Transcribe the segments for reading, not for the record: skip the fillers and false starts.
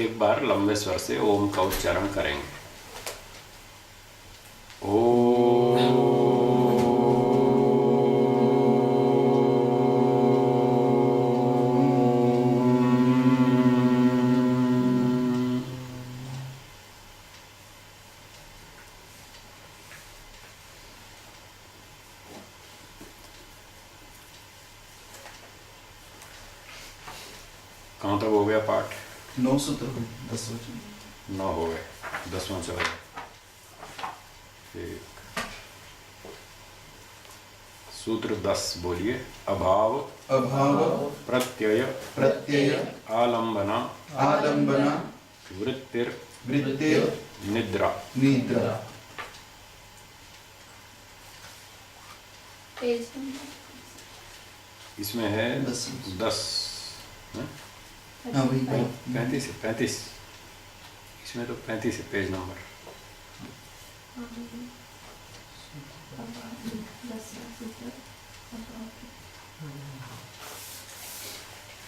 एक बार लंबे स्वर से ओम का उच्चारण करेंगे। ओम। कहाँ तक हो गया पाठ? 9 सूत्र 10 वचन 9 हो गए, 10वां चल गया। ठीक। सूत्र 10 बोलिए। अभाव अभाव प्रत्यय प्रत्यय आलंबना आलंबना वृत्तिर वृत्तिर निद्रा। निद्रा। इसमें है 10 हैं? हाँ वही 35 है, 35। इसमें तो 35 है पेज नंबर।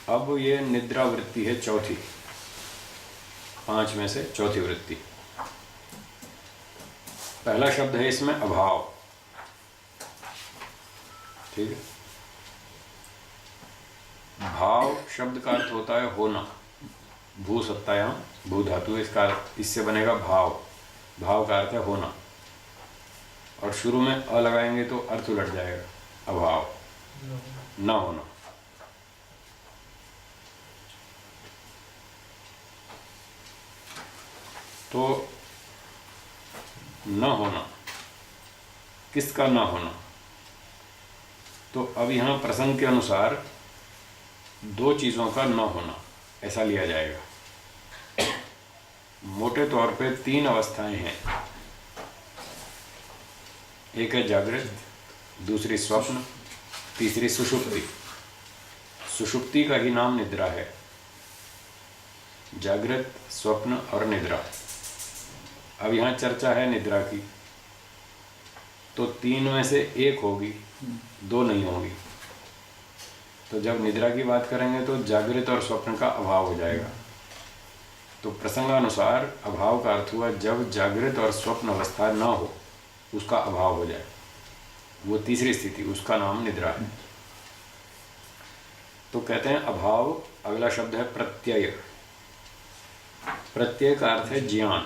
अब ये निद्रा वृत्ति है चौथी, 5 में से चौथी वृत्ति। पहला शब्द है इसमें अभाव। ठीक है। भाव शब्द का अर्थ होता है होना। भू सत्तायाम भू धातु, इससे बनेगा भाव। भाव का अर्थ है होना, और शुरू में अ लगाएंगे तो अर्थ उलट जाएगा। अभाव न होना। तो न होना, किसका न होना? तो अब यहां प्रसंग के अनुसार 2 चीजों का न होना ऐसा लिया जाएगा। मोटे तौर पे 3 अवस्थाएं हैं। एक है जागृत, दूसरी स्वप्न, तीसरी सुषुप्ति। सुषुप्ति का ही नाम निद्रा है। जागृत, स्वप्न और निद्रा। अब यहाँ चर्चा है निद्रा की, तो 3 में से 1 होगी, 2 नहीं होंगी। तो जब निद्रा की बात करेंगे तो जागृत और स्वप्न का अभाव हो जाएगा। तो प्रसंगानुसार अभाव का अर्थ हुआ जब जागृत और स्वप्न अवस्था न हो, उसका अभाव हो जाए, वो तीसरी स्थिति, उसका नाम निद्रा है। तो कहते हैं अभाव। अगला शब्द है प्रत्यय। प्रत्यय का अर्थ है ज्ञान।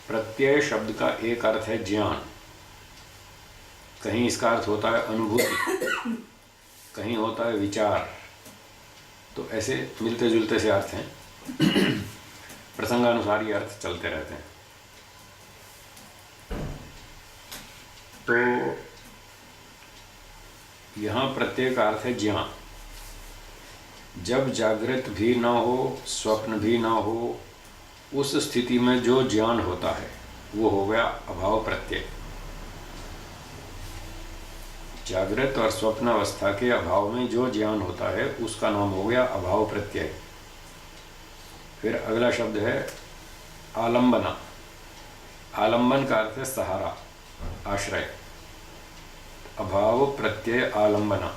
प्रत्यय शब्द का एक अर्थ है ज्ञान। कहीं इसका अर्थ होता है अनुभूति, कहीं होता है विचार। तो ऐसे मिलते जुलते से अर्थ हैं। प्रसंगानुसार ये अर्थ चलते रहते हैं। तो यहाँ प्रत्यय का अर्थ है ज्ञान। जब जागृत भी ना हो, स्वप्न भी ना हो, उस स्थिति में जो ज्ञान होता है वो हो गया अभाव प्रत्यय। जागृत और स्वप्न अवस्था के अभाव में जो ज्ञान होता है उसका नाम हो गया अभाव प्रत्यय। फिर अगला शब्द है आलंबना। आलंबन का अर्थ है सहारा, आश्रय। अभाव प्रत्यय आलंबना।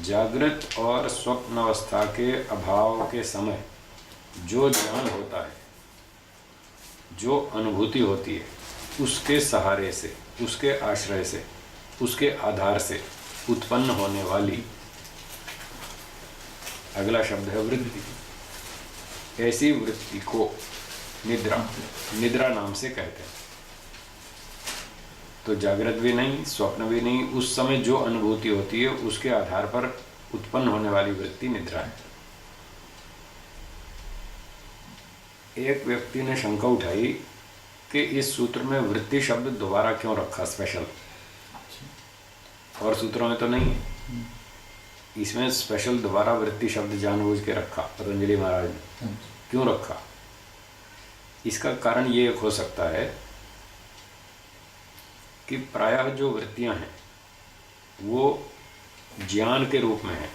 जागृत और स्वप्न अवस्था के अभाव के समय जो ज्ञान होता है, जो अनुभूति होती है, उसके सहारे से, उसके आश्रय से, उसके आधार से उत्पन्न होने वाली, अगला शब्द है वृत्ति। ऐसी वृत्ति को निद्रा नाम से कहते हैं। तो जागृत भी नहीं, स्वप्न भी नहीं, उस समय जो अनुभूति होती है उसके आधार पर उत्पन्न होने वाली वृत्ति निद्रा है। एक व्यक्ति ने शंका उठाई कि इस सूत्र में वृत्ति शब्द दोबारा क्यों रखा स्पेशल, और सूत्रों में तो नहीं है। इसमें स्पेशल दोबारा वृत्ति शब्द जानबूझ के रखा पतंजलि महाराज ने। क्यों रखा? इसका कारण ये एक हो सकता है कि प्रायः जो वृत्तियां हैं वो ज्ञान के रूप में है।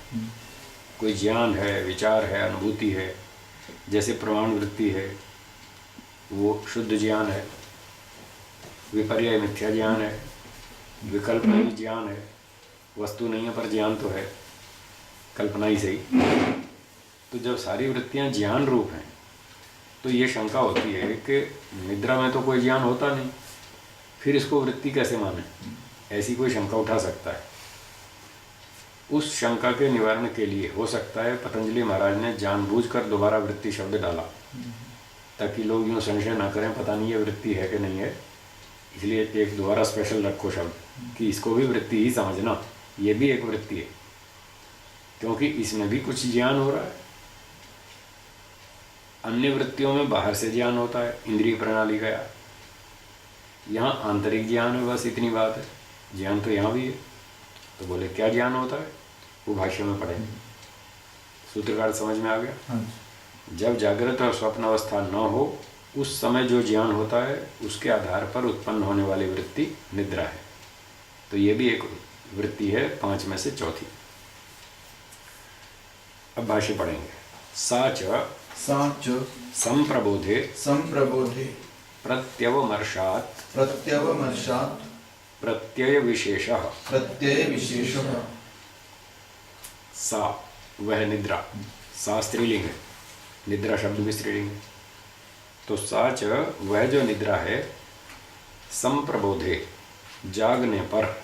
कोई ज्ञान है, विचार है, अनुभूति है। जैसे प्रमाण वृत्ति है, वो शुद्ध ज्ञान है। विपर्य मिथ्या ज्ञान है। विकल्प नहीं ज्ञान है। वस्तु नहीं है पर ज्ञान तो है, कल्पना ही सही। तो जब सारी वृत्तियां ज्ञान रूप हैं तो ये शंका होती है कि निद्रा में तो कोई ज्ञान होता नहीं, फिर इसको वृत्ति कैसे माने, ऐसी कोई शंका उठा सकता है। उस शंका के निवारण के लिए हो सकता है पतंजलि महाराज ने जानबूझकर दोबारा वृत्ति शब्द डाला, ताकि लोग यूँ संशय ना करें पता नहीं ये वृत्ति है कि नहीं है, इसलिए एक दोबारा स्पेशल रखो शब्द कि इसको भी वृत्ति ही समझना, ये भी एक वृत्ति है, क्योंकि इसमें भी कुछ ज्ञान हो रहा है। अन्य वृत्तियों में बाहर से ज्ञान होता है, इंद्रिय प्रणाली का, यहाँ आंतरिक ज्ञान है, बस इतनी बात है। ज्ञान तो यहाँ भी है। तो बोले क्या ज्ञान होता है, वो भाष्य में पढ़ेंगे। सूत्रकार समझ में आ गया? हाँ। जब जागृत और स्वप्न अवस्था न हो उस समय जो ज्ञान होता है उसके आधार पर उत्पन्न होने वाली वृत्ति निद्रा है। तो ये भी एक वृत्ति है, 5 में से चौथी। अब भाष्य पढ़ेंगे। साच साच संप्रबोधे संप्रबोधे प्रत्यवमर्शात् प्रत्यवमर्शात् प्रत्यय विशेषः प्रत्यय विशेषः सा वह निद्रा, सा स्त्रीलिंग है, निद्रा शब्द भी स्त्रीलिंग है। तो साच वह जो निद्रा है, संप्रबोधे जागने पर,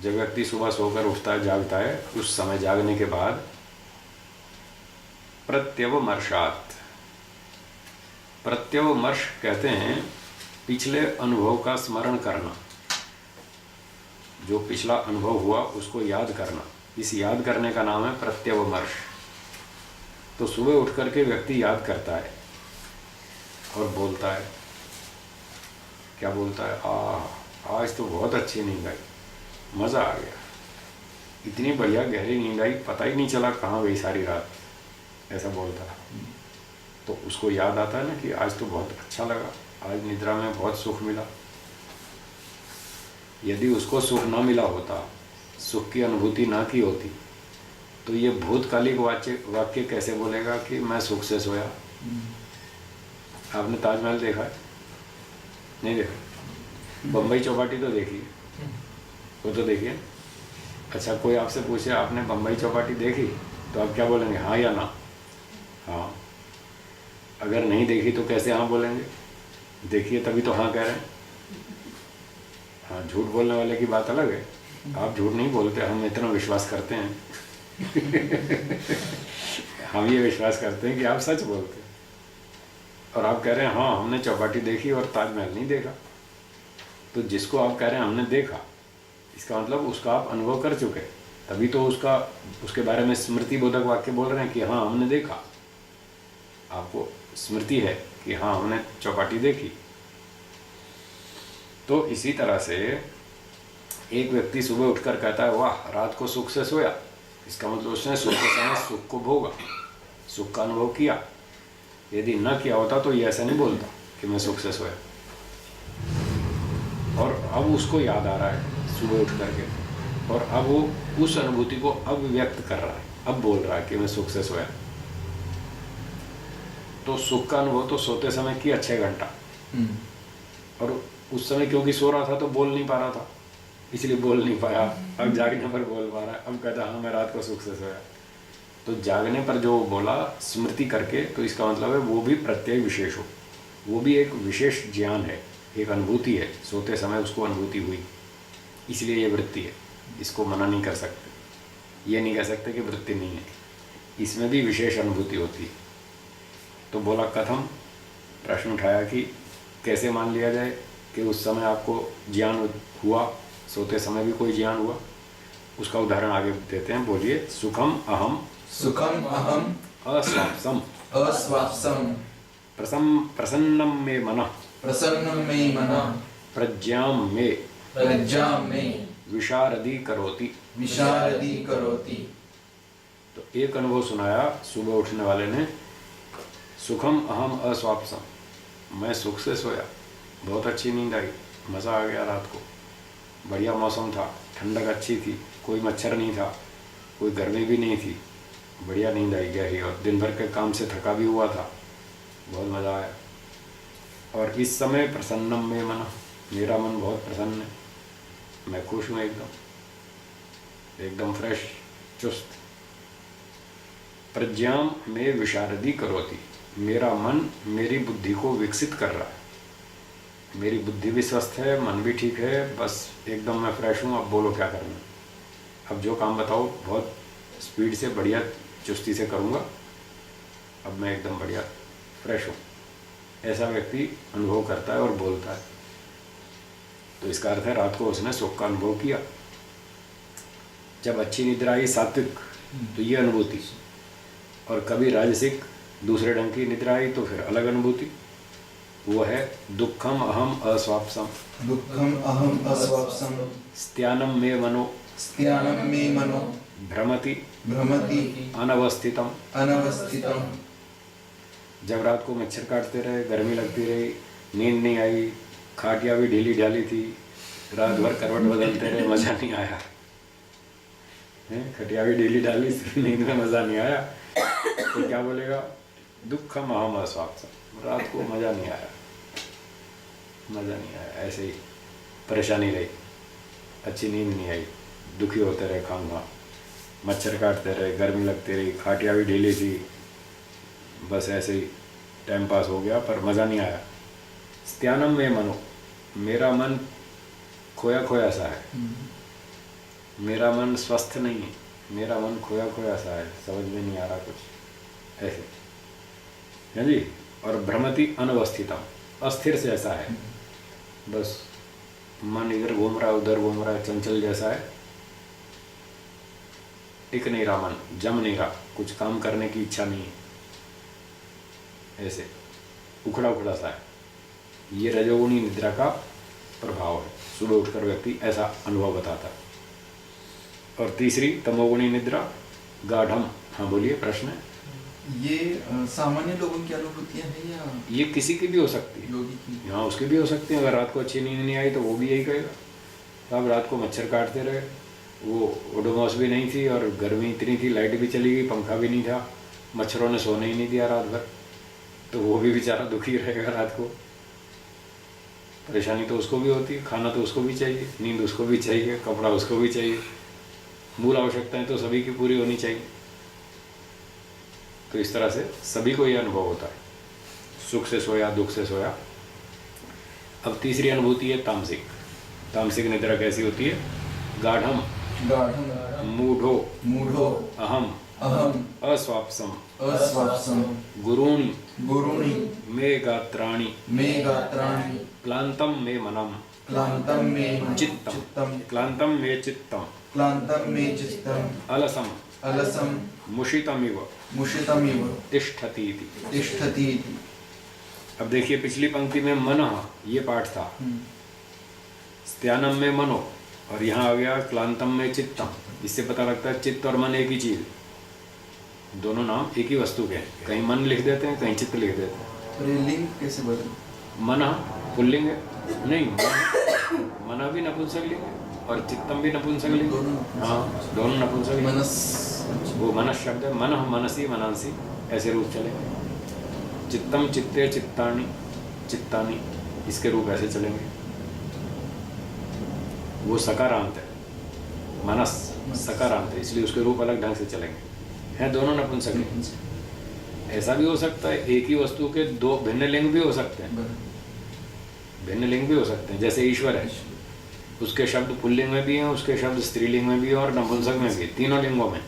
जब व्यक्ति सुबह सोकर उठता है, जागता है, उस समय जागने के बाद प्रत्यवमर्शात्, प्रत्यवमर्श कहते हैं पिछले अनुभव का स्मरण करना, जो पिछला अनुभव हुआ उसको याद करना, इस याद करने का नाम है प्रत्यवमर्श। तो सुबह उठ करके व्यक्ति याद करता है और बोलता है, क्या बोलता है, आज तो बहुत अच्छी नींद आई, मज़ा आ गया, इतनी बढ़िया गहरी नींद आई, पता ही नहीं चला कहाँ गई सारी रात, ऐसा बोलता है। तो उसको याद आता है ना कि आज तो बहुत अच्छा लगा, आज निद्रा में बहुत सुख मिला। यदि उसको सुख ना मिला होता, सुख की अनुभूति ना की होती, तो ये भूतकालिक वाक्य कैसे बोलेगा कि मैं सुख से सोया। आपने ताजमहल देखा है? नहीं देखा? बम्बई चौपाटी तो देखी, वो तो देखिए। अच्छा, कोई आपसे पूछे आपने बम्बई चौपाटी देखी, तो आप क्या बोलेंगे, हाँ या ना? हाँ। अगर नहीं देखी तो कैसे हाँ बोलेंगे? देखिए तभी तो हाँ कह रहे हैं। हाँ, झूठ बोलने वाले की बात अलग है, आप झूठ नहीं बोलते, हम इतना विश्वास करते हैं हम ये विश्वास करते हैं कि आप सच बोलते हैं, और आप कह रहे हैं हाँ हमने चौपाटी देखी और ताजमहल नहीं देखा। तो जिसको आप कह रहे हैं हमने देखा, इसका मतलब उसका आप अनुभव कर चुके, तभी तो उसके बारे में स्मृति बोधक वाक्य बोल रहे हैं कि हाँ हमने देखा, आपको स्मृति है कि हाँ हमने चौपाटी देखी। तो इसी तरह से एक व्यक्ति सुबह उठकर कहता है वाह रात को सुख से सोया, इसका मतलब उसने सुख के समय सुख को भोगा, सुख का अनुभव किया। यदि न किया होता तो ये ऐसा नहीं बोलता कि मैं सुख से सोया। और अब उसको याद आ रहा है सुबह उठ करके, और अब वो उस अनुभूति को अब व्यक्त कर रहा है, अब बोल रहा है कि मैं सुख से सोया। तो सुख का अनुभव तो सोते समय किया 6 घंटा, और उस समय क्योंकि सो रहा था तो बोल नहीं पा रहा था, इसलिए बोल नहीं पाया। अब जागने पर बोल पा रहा है, अब कहता हाँ मैं रात को सुख से सोया। तो जागने पर जो बोला स्मृति करके, तो इसका मतलब है वो भी प्रत्यय विशेष हो, वो भी एक विशेष ज्ञान है, एक अनुभूति है, सोते समय उसको अनुभूति हुई, इसलिए ये वृत्ति है। इसको मना नहीं कर सकते, ये नहीं कह सकते कि वृत्ति नहीं है, इसमें भी विशेष अनुभूति होती है। तो बोला कथम, प्रश्न उठाया कि कैसे मान लिया जाए कि उस समय आपको ज्ञान हुआ, सोते समय भी कोई ज्ञान हुआ। उसका उदाहरण आगे देते हैं, बोलिए। सुखम अहम अस्वाप्सम प्रसन्नम मे मनः प्रज्ञां मे विशारदी करोति। तो एक अनुभव सुनाया सुबह उठने वाले ने, सुखम अहम अस्वाप्सम, मैं सुख से सोया, बहुत अच्छी नींद आई, मज़ा आ गया, रात को बढ़िया मौसम था, ठंडक अच्छी थी, कोई मच्छर नहीं था, कोई गर्मी भी नहीं थी, बढ़िया नींद आई गई, और दिन भर के काम से थका भी हुआ था, बहुत मज़ा आया। और इस समय प्रसन्नम में मन, मेरा मन बहुत प्रसन्न है, मैं खुश हूँ, एकदम फ्रेश, चुस्त। प्रज्ञाम में विशारदी करोति, मेरा मन मेरी बुद्धि को विकसित कर रहा है। मेरी बुद्धि भी स्वस्थ है, मन भी ठीक है, बस एकदम मैं फ्रेश हूँ। अब बोलो क्या करना, अब जो काम बताओ बहुत स्पीड से बढ़िया चुस्ती से करूँगा, अब मैं एकदम बढ़िया फ्रेश हूँ। ऐसा व्यक्ति अनुभव करता है और बोलता है। तो इसका अर्थ है रात को उसने सुख का अनुभव किया। जब अच्छी निद्रा आई सात्विक तो ये अनुभूति, और कभी राजसिक दूसरे ढंग की निद्रा आई तो फिर अलग अनुभूति। वो है दुखम अहम अस्वाप्सम, दुःखम अहम अस्वाप्सम, स्त्यानम में मनो, स्त्यानं मे मनो, भ्रमति भ्रमति अनवस्थितम। अनवस्थितम। जब रात को मच्छर काटते रहे, गर्मी लगती रही, नींद नहीं आई, खाटिया भी ढीली ढाली थी, रात भर करवट बदलते रहे, मज़ा नहीं आया। खटिया भी ढीली डाली, नींद में मज़ा नहीं आया, तो क्या बोलेगा? दुखम अहम अस्वाप्सम, रात को मज़ा नहीं आया, मज़ा नहीं आया, ऐसे ही परेशानी रही, अच्छी नींद नहीं आई, दुखी होते रहे, खाऊंगा, मच्छर काटते रहे, गर्मी लगती रही, खाटिया भी ढीली थी, बस ऐसे ही टाइम पास हो गया, पर मज़ा नहीं आया। स्त्यानम में मनो, मेरा मन खोया खोया सा है, मेरा मन स्वस्थ नहीं है, मेरा मन खोया खोया सा है, समझ में नहीं आ रहा कुछ, ऐसे है जी। और भ्रमति अनवस्थितम, अस्थिर से ऐसा है, बस मन इधर घूम रहा है उधर घूम रहा है, चंचल जैसा है, टिक नहीं रहा मन, जम नहीं रहा, कुछ काम करने की इच्छा नहीं है, ऐसे उखड़ा उखड़ा सा है। ये रजोगुणी निद्रा का प्रभाव है। सुबह उठकर व्यक्ति ऐसा अनुभव बताता है। और तीसरी तमोगुणी निद्रा गाढ़म। हाँ बोलिए, प्रश्न है। ये सामान्य लोगों की अनुभूतियां हैं या ये किसी की भी हो सकती है, योगी की? हाँ उसकी भी हो सकती है। अगर रात को अच्छी नींद नहीं आई तो वो भी यही कहेगा, साहब रात को मच्छर काटते रहे, वो ओडोमॉस भी नहीं थी और गर्मी इतनी थी, लाइट भी चली गई, पंखा भी नहीं था, मच्छरों ने सोने ही नहीं दिया रात भर, तो वो भी बेचारा दुखी रहेगा रात को। परेशानी तो उसको भी होती है, खाना तो उसको भी चाहिए, नींद उसको भी चाहिए, कपड़ा उसको भी चाहिए, मूल आवश्यकताएं तो सभी की पूरी होनी चाहिए। तो इस तरह से सभी को यह अनुभव होता है, सुख से सोया, दुख से सोया। अब तीसरी अनुभूति है तामसिक। तामसिक निद्रा कैसी होती है? गाढ़म गाढ़ं मूढ़ो मूढ़ो अहम अहम अस्वाप्सम अस्वाप्सम गुरूणि गुरूणि मे गात्राणि मे गात्राणि क्लांतम मे मनम क्लान्तं मे चित्तम क्लांतम मे चित्तम क्लान्तं मे चित्तम् अलसम अलसं मुषितमिव मुषितमिव तिष्ठति इति। तिष्ठति इति। अब देखिए पिछली पंक्ति में मनः ये पाठ था, स्त्यानम में मनो, और यहाँ आ गया क्लांतम में चित्तम। इससे पता लगता है चित्त और मन एक ही चीज, दोनों नाम एक ही वस्तु के हैं। कहीं मन लिख देते हैं, कहीं चित्त लिख देते हैं। और ये लिंग कैसे बदल? मनः पुल्लिंग है, नहीं मनः भी नपुंसक लिंग है और चित्तम भी नपुंसक लिंग है। हाँ दोनों नपुंसक लिंग। मनस वो मनस शब्द है, मनः मनसी मनांसी ऐसे रूप चलेंगे। चित्तम चित्ते चित्तानि चित्तानि इसके रूप ऐसे चलेंगे। वो सकारांत है, मनस सकारांत है, इसलिए उसके रूप अलग ढंग से चलेंगे। हैं दोनों नपुंसक लिंग। ऐसा भी हो सकता है एक ही वस्तु के दो भिन्न लिंग भी हो सकते हैं, भिन्न लिंग भी हो सकते हैं। जैसे ईश्वर है, उसके शब्द पुल्लिंग में भी हैं, उसके शब्द स्त्रीलिंग में भी हैं और नपुंसक में भी, तीनों लिंगों में।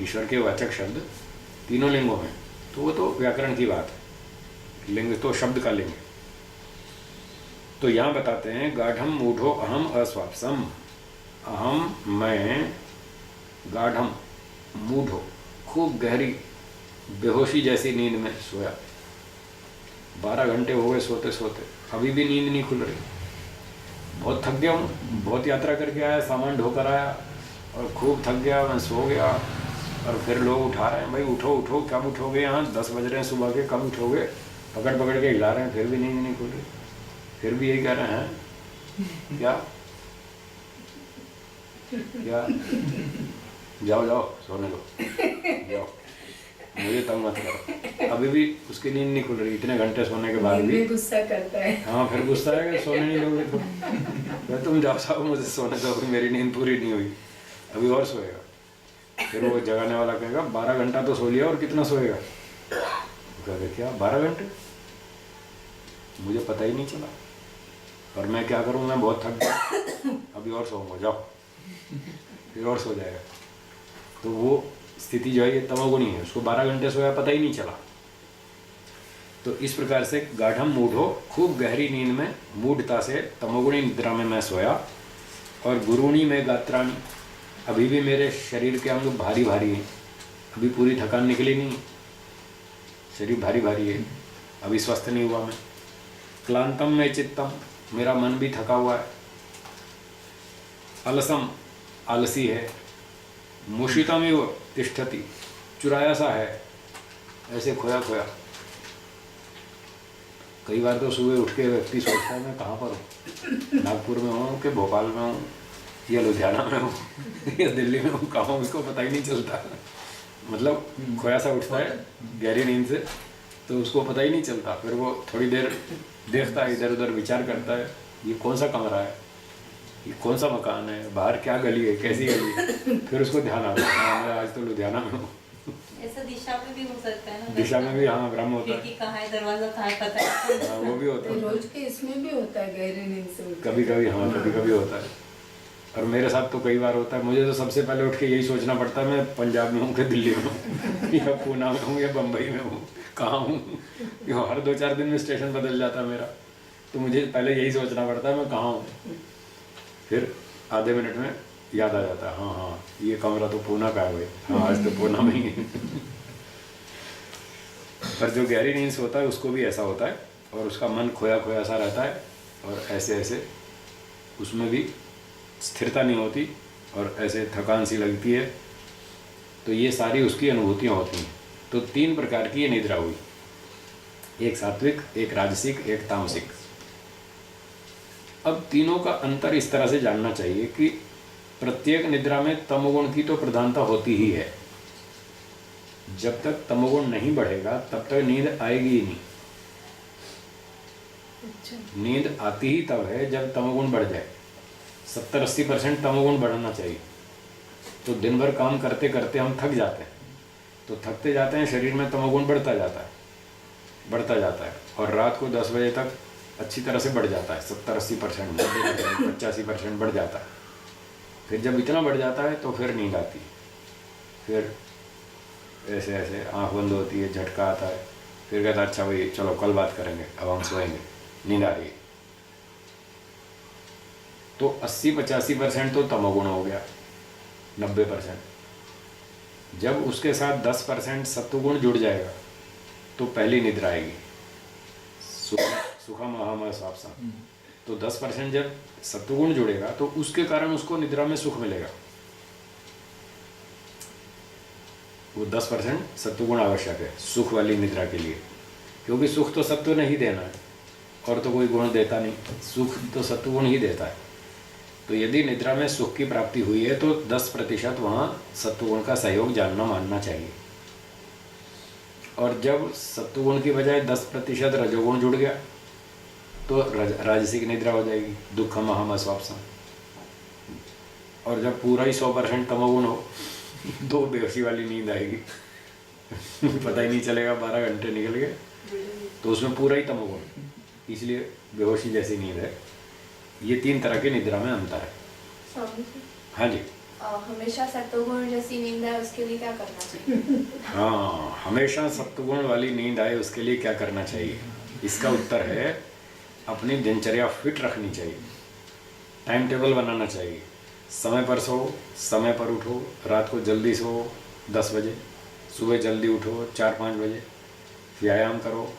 ईश्वर के वाचक शब्द तीनों लिंगों में, तो वो तो व्याकरण की बात है, लिंग तो शब्द का लिंग है। तो यहाँ बताते हैं गाढ़म मूढ़ो अहम अस्वाप्सम। अहम मैं, गाढ़म मूढ़ो खूब गहरी बेहोशी जैसी नींद में सोया। 12 घंटे हो गए सोते सोते, अभी भी नींद नहीं खुल रही। बहुत थक गया हूँ, बहुत यात्रा करके आया, सामान ढोकर आया और खूब थक गया, मैं सो गया। और फिर लोग उठा रहे हैं, भाई उठो उठो, कब उठोगे? यहाँ 10 बज रहे हैं सुबह के, कब उठोगे? पकड़ पकड़ के हिला रहे हैं, फिर भी नींद नहीं खुल रही। फिर भी यही कह रहे हैं क्या क्या जाओ जाओ सोने दो, जाओ, मुझे तंग मत करो। अभी भी उसकी नींद नहीं खुल रही, इतने घंटे सोने के बाद भी गुस्सा करता है। हाँ फिर गुस्सा है कि सोने नहीं दोगे तो तुम जाओ साहब, मुझे सोने दो, मेरी नींद पूरी नहीं हुई, अभी और सोएगा। फिर वो जगाने वाला कहेगा 12 घंटा तो सो लिया और कितना सोएगा? कहेगा क्या 12 घंटे? मुझे पता ही नहीं चला, पर मैं क्या करूँ, मैं बहुत थक गया, अभी और सोऊंगा, जाओ। फिर और सो जाएगा। तो वो स्थिति जो है ये तमोगुणी है, उसको 12 घंटे सोया पता ही नहीं चला। तो इस प्रकार से गाढ़म मूढ़ो, खूब गहरी नींद में मूढ़ता से तमोगुणी निद्रा में मैं सोया। और गुरुणी में गात्राणी, अभी भी मेरे शरीर के अंग भारी भारी हैं, अभी पूरी थकान निकली नहीं, शरीर भारी भारी है, अभी स्वस्थ नहीं हुआ मैं। क्लांतम में चित्तम, मेरा मन भी थका हुआ है। अलसम, आलसी है। मुषितमिव तिष्ठति, चुराया सा है, ऐसे खोया खोया। कई बार तो सुबह उठ के व्यक्ति सोचता है मैं कहाँ पर हूँ, नागपुर में हूँ कि भोपाल में हूँ या लुधियाना में हूँ या दिल्ली में हूँ, कहाँ हूँ इसको पता ही नहीं चलता। मतलब खोया सा उठता है गहरी नींद से, तो उसको पता ही नहीं चलता। फिर वो थोड़ी देर देखता है, इधर उधर विचार करता है, ये कौन सा कमरा है, ये कौन सा मकान है, बाहर क्या गली है, कैसी गली है। फिर उसको ध्यान आता है हाँ मैं आज तो लुधियाना में हूँ। ऐसा दिशा में भी हो सकता है ना, दिशा में भी हाँ भ्रम होता है, खिड़की कहाँ है, दरवाजा कहाँ है, पता है। हाँ वो भी होता है। रोज के इसमें भी होता है गहरी नींद से उठ के। कभी कभी हाँ, कभी कभी होता है। और मेरे साथ तो कई बार होता है, मुझे तो सबसे पहले उठ के यही सोचना पड़ता है मैं पंजाब में हूँ कि दिल्ली में हूँ या पूना में हूँ या बम्बई में हूँ, कहाँ हूँ। हर 2-4 दिन में स्टेशन बदल जाता है मेरा, तो मुझे पहले यही सोचना पड़ता है मैं कहाँ हूँ। फिर आधे मिनट में याद आ जाता है हाँ हाँ ये कमरा तो पूना का है भाई, हाँ आज तो पूना में ही है। पर जो गहरी नींद से होता है उसको भी ऐसा होता है, और उसका मन खोया खोया सा रहता है, और ऐसे ऐसे उसमें भी स्थिरता नहीं होती, और ऐसे थकान सी लगती है। तो ये सारी उसकी अनुभूतियाँ होती हैं। तो 3 प्रकार की ये निद्रा हुई, एक सात्विक, एक राजसिक, एक तामसिक। अब तीनों का अंतर इस तरह से जानना चाहिए कि प्रत्येक निद्रा में तमोगुण की तो प्रधानता होती ही है। जब तक तमोगुण नहीं बढ़ेगा तब तक नींद आएगी ही नहीं। अच्छा। नींद आती ही तब है जब तमोगुण बढ़ जाए। 70-80% तमोगुण बढ़ना चाहिए। तो दिन भर काम करते करते हम थक जाते हैं, तो थकते जाते हैं, शरीर में तमोगुण बढ़ता जाता है, और रात को 10 बजे तक अच्छी तरह से बढ़ जाता है। 70-80%, 85% बढ़ जाता है। फिर जब इतना बढ़ जाता है तो फिर नींद आती है, फिर ऐसे ऐसे आँख बंद होती है, झटका आता है, फिर कहता है अच्छा भाई चलो कल बात करेंगे, अब हम सोएंगे, नींद आ रही है। तो 80-85% तो तमोगुण हो गया, 90%। जब उसके साथ 10% सत्वगुण जुड़ जाएगा तो पहली निद्रा आएगी, सुखम अहम स्वापसा। तो 10% जब सत्वगुण जुड़ेगा तो उसके कारण उसको निद्रा में सुख मिलेगा। वो 10% सत्वगुण आवश्यक है सुख वाली निद्रा के लिए, क्योंकि सुख तो सत्व ने ही देना है, और तो कोई गुण देता नहीं, सुख तो सत्वगुण ही देता है। तो यदि निद्रा में सुख की प्राप्ति हुई है तो 10% वहाँ सत्वगुण का सहयोग जानना मानना चाहिए। और जब सत्वगुण की बजाय 10% रजोगुण जुड़ गया तो राजसिक निद्रा हो जाएगी, दुखम अहम अस्वापसम। और जब पूरा ही 100% तमोगुण हो तो बेहोशी वाली नींद आएगी। पता ही नहीं चलेगा 12 घंटे निकल गए, तो उसमें पूरा ही तमोगुण, इसलिए बेहोशी जैसी नींद है। ये 3 तरह की निद्रा में अंतर है। स्वामी जी, हाँ जी। हमेशा सत्वगुण जैसी नींद है उसके लिए क्या करना चाहिए? हाँ, हमेशा सत्वगुण वाली नींद आए उसके लिए क्या करना चाहिए? इसका उत्तर है अपनी दिनचर्या फिट रखनी चाहिए, टाइम टेबल बनाना चाहिए, समय पर सो, समय पर उठो, रात को जल्दी सो 10 बजे, सुबह जल्दी उठो 4-5 बजे, व्यायाम करो,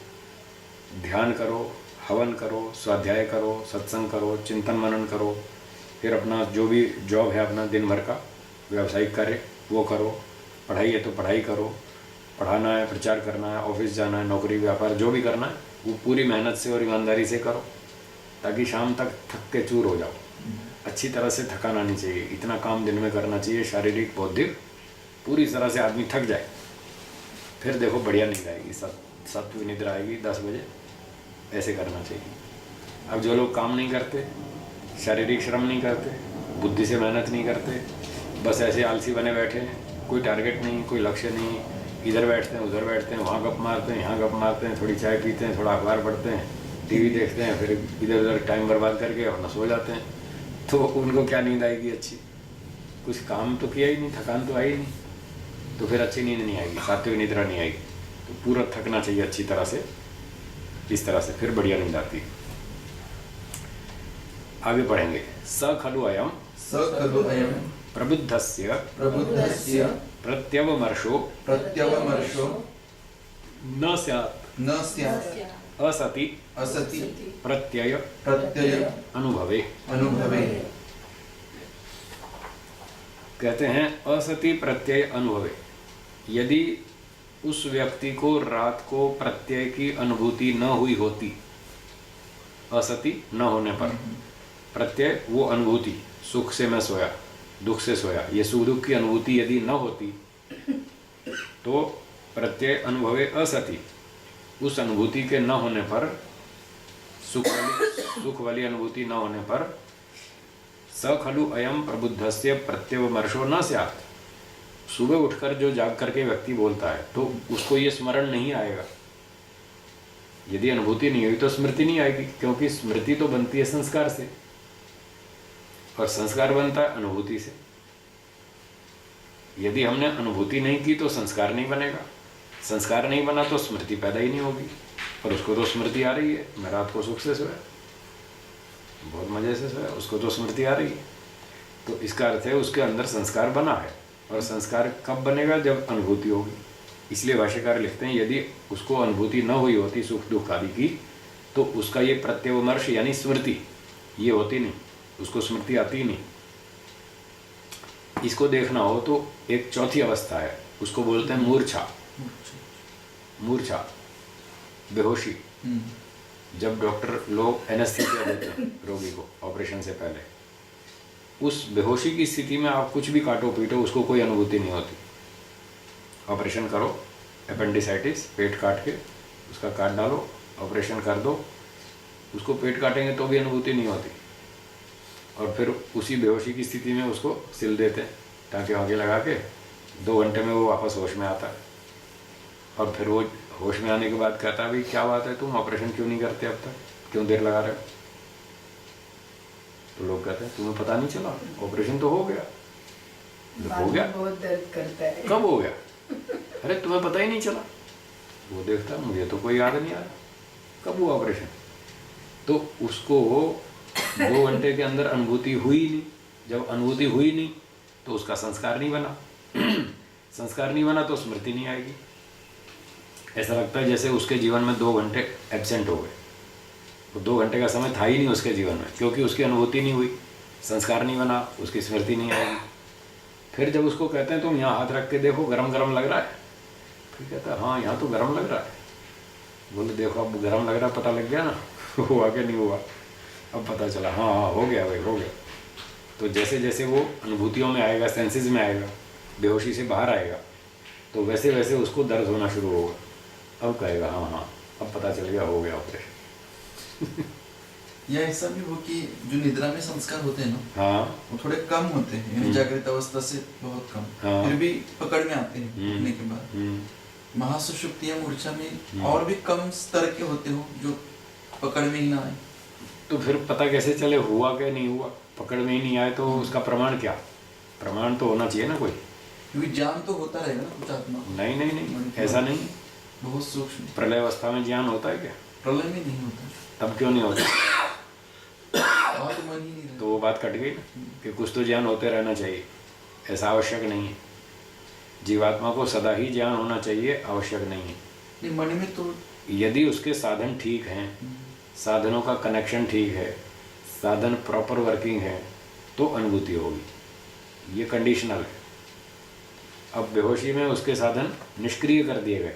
ध्यान करो, हवन करो, स्वाध्याय करो, सत्संग करो, चिंतन मनन करो, फिर अपना जो भी जॉब है अपना दिन भर का व्यावसायिक कार्य वो करो, पढ़ाई है तो पढ़ाई करो, पढ़ाना है, प्रचार करना है, ऑफिस जाना है, नौकरी व्यापार जो भी करना है वो पूरी मेहनत से और ईमानदारी से करो, ताकि शाम तक थक के चूर हो जाओ। अच्छी तरह से थकान आनी चाहिए, इतना काम दिन में करना चाहिए, शारीरिक बौद्धिक पूरी तरह से आदमी थक जाए, फिर देखो बढ़िया नींद आएगी, सत्व निद्रा आएगी 10 बजे। ऐसे करना चाहिए। अब जो लोग काम नहीं करते, शारीरिक श्रम नहीं करते, बुद्धि से मेहनत नहीं करते, बस ऐसे आलसी बने बैठे हैं, कोई टारगेट नहीं, कोई लक्ष्य नहीं, इधर बैठते हैं उधर बैठते हैं, वहाँ गप मारते हैं यहाँ गप मारते हैं, थोड़ी चाय पीते हैं, थोड़ा अखबार पढ़ते हैं, टीवी देखते हैं, फिर इधर उधर टाइम बर्बाद करके अपना सो जाते हैं। तो उनको क्या नींद आएगी अच्छी? कुछ काम तो किया ही नहीं, थकान तो आई नहीं, तो फिर अच्छी नींद नहीं आएगी, सात्विक निद्रा नहीं आएगी। तो पूरा थकना चाहिए अच्छी तरह से, इस तरह से फिर बढ़िया नींद आती है। आगे पढ़ेंगे। स खलु अयम स खलु अयम प्रबुद्धस्य प्रबुद्धस्य प्रत्यवमर्शो प्रत्यवमर्शो न स्यात् न स्यात् असति असति प्रत्यय प्रत्यय अनुभवे। अनुभवे। कहते हैं असति प्रत्यय अनुभवे। यदि उस व्यक्ति को रात को प्रत्यय की अनुभूति न हुई होती, असति न होने पर, प्रत्यय वो अनुभूति, सुख से मैं सोया, दुख से सोया, ये सुख दुख की अनुभूति यदि न होती तो प्रत्यय अनुभवे असति, उस अनुभूति के न होने पर, सुख वाली अनुभूति न होने पर, स खलु अयम प्रबुद्धस्य प्रत्यवमर्शो न स्यात्। सुबह उठकर जो जाग करके व्यक्ति बोलता है तो उसको ये स्मरण नहीं आएगा। यदि अनुभूति नहीं हुई तो स्मृति नहीं आएगी, क्योंकि स्मृति तो बनती है संस्कार से और संस्कार बनता है अनुभूति से। यदि हमने अनुभूति नहीं की तो संस्कार नहीं बनेगा, संस्कार नहीं बना तो स्मृति पैदा ही नहीं होगी। पर उसको तो स्मृति आ रही है, मैं रात को सुख से सोया, बहुत मजे से सोया, उसको तो स्मृति आ रही है। तो इसका अर्थ है उसके अंदर संस्कार बना है, और संस्कार कब बनेगा? जब अनुभूति होगी। इसलिए भाष्यकार लिखते हैं यदि उसको अनुभूति न हुई होती सुख दुख आदि की तो उसका ये प्रत्यवमर्श यानी स्मृति ये होती नहीं, उसको स्मृति आती ही नहीं। इसको देखना हो तो एक चौथी अवस्था है, उसको बोलते हैं मूर्छा। मूर्छा, बेहोशी। जब डॉक्टर लोग एनेस्थीसिया देते हैं रोगी को ऑपरेशन से पहले, उस बेहोशी की स्थिति में आप कुछ भी काटो पीटो उसको कोई अनुभूति नहीं होती। ऑपरेशन करो, अपेंडिसाइटिस, पेट काट के उसका काट डालो, ऑपरेशन कर दो, उसको पेट काटेंगे तो भी अनुभूति नहीं होती। और फिर उसी बेहोशी की स्थिति में उसको सिल देते हैं, टाँके वाँके लगा के 2 घंटे में वो वापस होश में आता है। और फिर वो होश में आने के बाद कहता है भाई क्या बात है, तुम ऑपरेशन क्यों नहीं करते अब तक, क्यों देर लगा रहे हो? तो लोग कहते हैं तुम्हें पता नहीं चला, ऑपरेशन तो हो गया। हो गया, बहुत दर्द करता है। कब हो गया? अरे तुम्हें पता ही नहीं चला। वो देखता मुझे तो कोई याद नहीं आ रहा कब हुआ ऑपरेशन। तो उसको 2 घंटे के अंदर अनुभूति हुई नहीं। जब अनुभूति हुई नहीं तो उसका संस्कार नहीं बना। संस्कार नहीं बना तो स्मृति नहीं आएगी। ऐसा लगता है जैसे उसके जीवन में 2 घंटे एब्सेंट हो गए। वो 2 घंटे का समय था ही नहीं उसके जीवन में, क्योंकि उसकी अनुभूति नहीं हुई, संस्कार नहीं बना, उसकी स्मृति नहीं आएगी। फिर जब उसको कहते हैं तुम यहाँ हाथ रख के देखो गरम गरम लग रहा है, फिर कहता है हाँ यहाँ तो गरम लग रहा है। बोले देखो अब गरम लग रहा, पता लग गया ना हुआ कि नहीं हुआ? अब पता चला, हाँ हाँ हो गया भाई, हो गया। तो जैसे जैसे वो अनुभूतियों में आएगा, सेंसेस में आएगा, बेहोशी से बाहर आएगा, तो वैसे वैसे उसको दर्द होना शुरू होगा। अब कहेगा हाँ हाँ अब पता चल गया, हो गया ऑपरेशन। या ऐसा भी हो कि जो निद्रा में संस्कार होते हैं ना, हाँ वो थोड़े कम होते हैं, यानी जागृत अवस्था से बहुत कम, हाँ। फिर भी पकड़ में आते हैं उठने के बाद। महासुषुप्ति या मूर्छा में और भी कम स्तर के होते हो जो पकड़ में ही ना आए, तो फिर पता कैसे चले हुआ क्या नहीं हुआ? पकड़ में ही नहीं आए तो उसका प्रमाण क्या? प्रमाण तो होना चाहिए ना कोई। क्योंकि ज्ञान तो होता रहेगा ना कुछ आत्मा को। नहीं नहीं नहीं, ऐसा नहीं। बहुत सूक्ष्म। प्रलय अवस्था में ज्ञान होता है क्या? प्रलय में नहीं होता, तब क्यों नहीं होता? वहाँ तो मन ही नहीं रहता। तो वो बात कट गई ना कि कुछ तो ज्ञान होते रहना चाहिए, ऐसा आवश्यक नहीं है। जीवात्मा को सदा ही ज्ञान होना चाहिए, आवश्यक नहीं है। नहीं, मन में तो यदि उसके साधन ठीक हैं, साधनों का कनेक्शन ठीक है, साधन प्रॉपर वर्किंग है, तो अनुभूति होगी। ये कंडीशनल है। अब बेहोशी में उसके साधन निष्क्रिय कर दिए गए।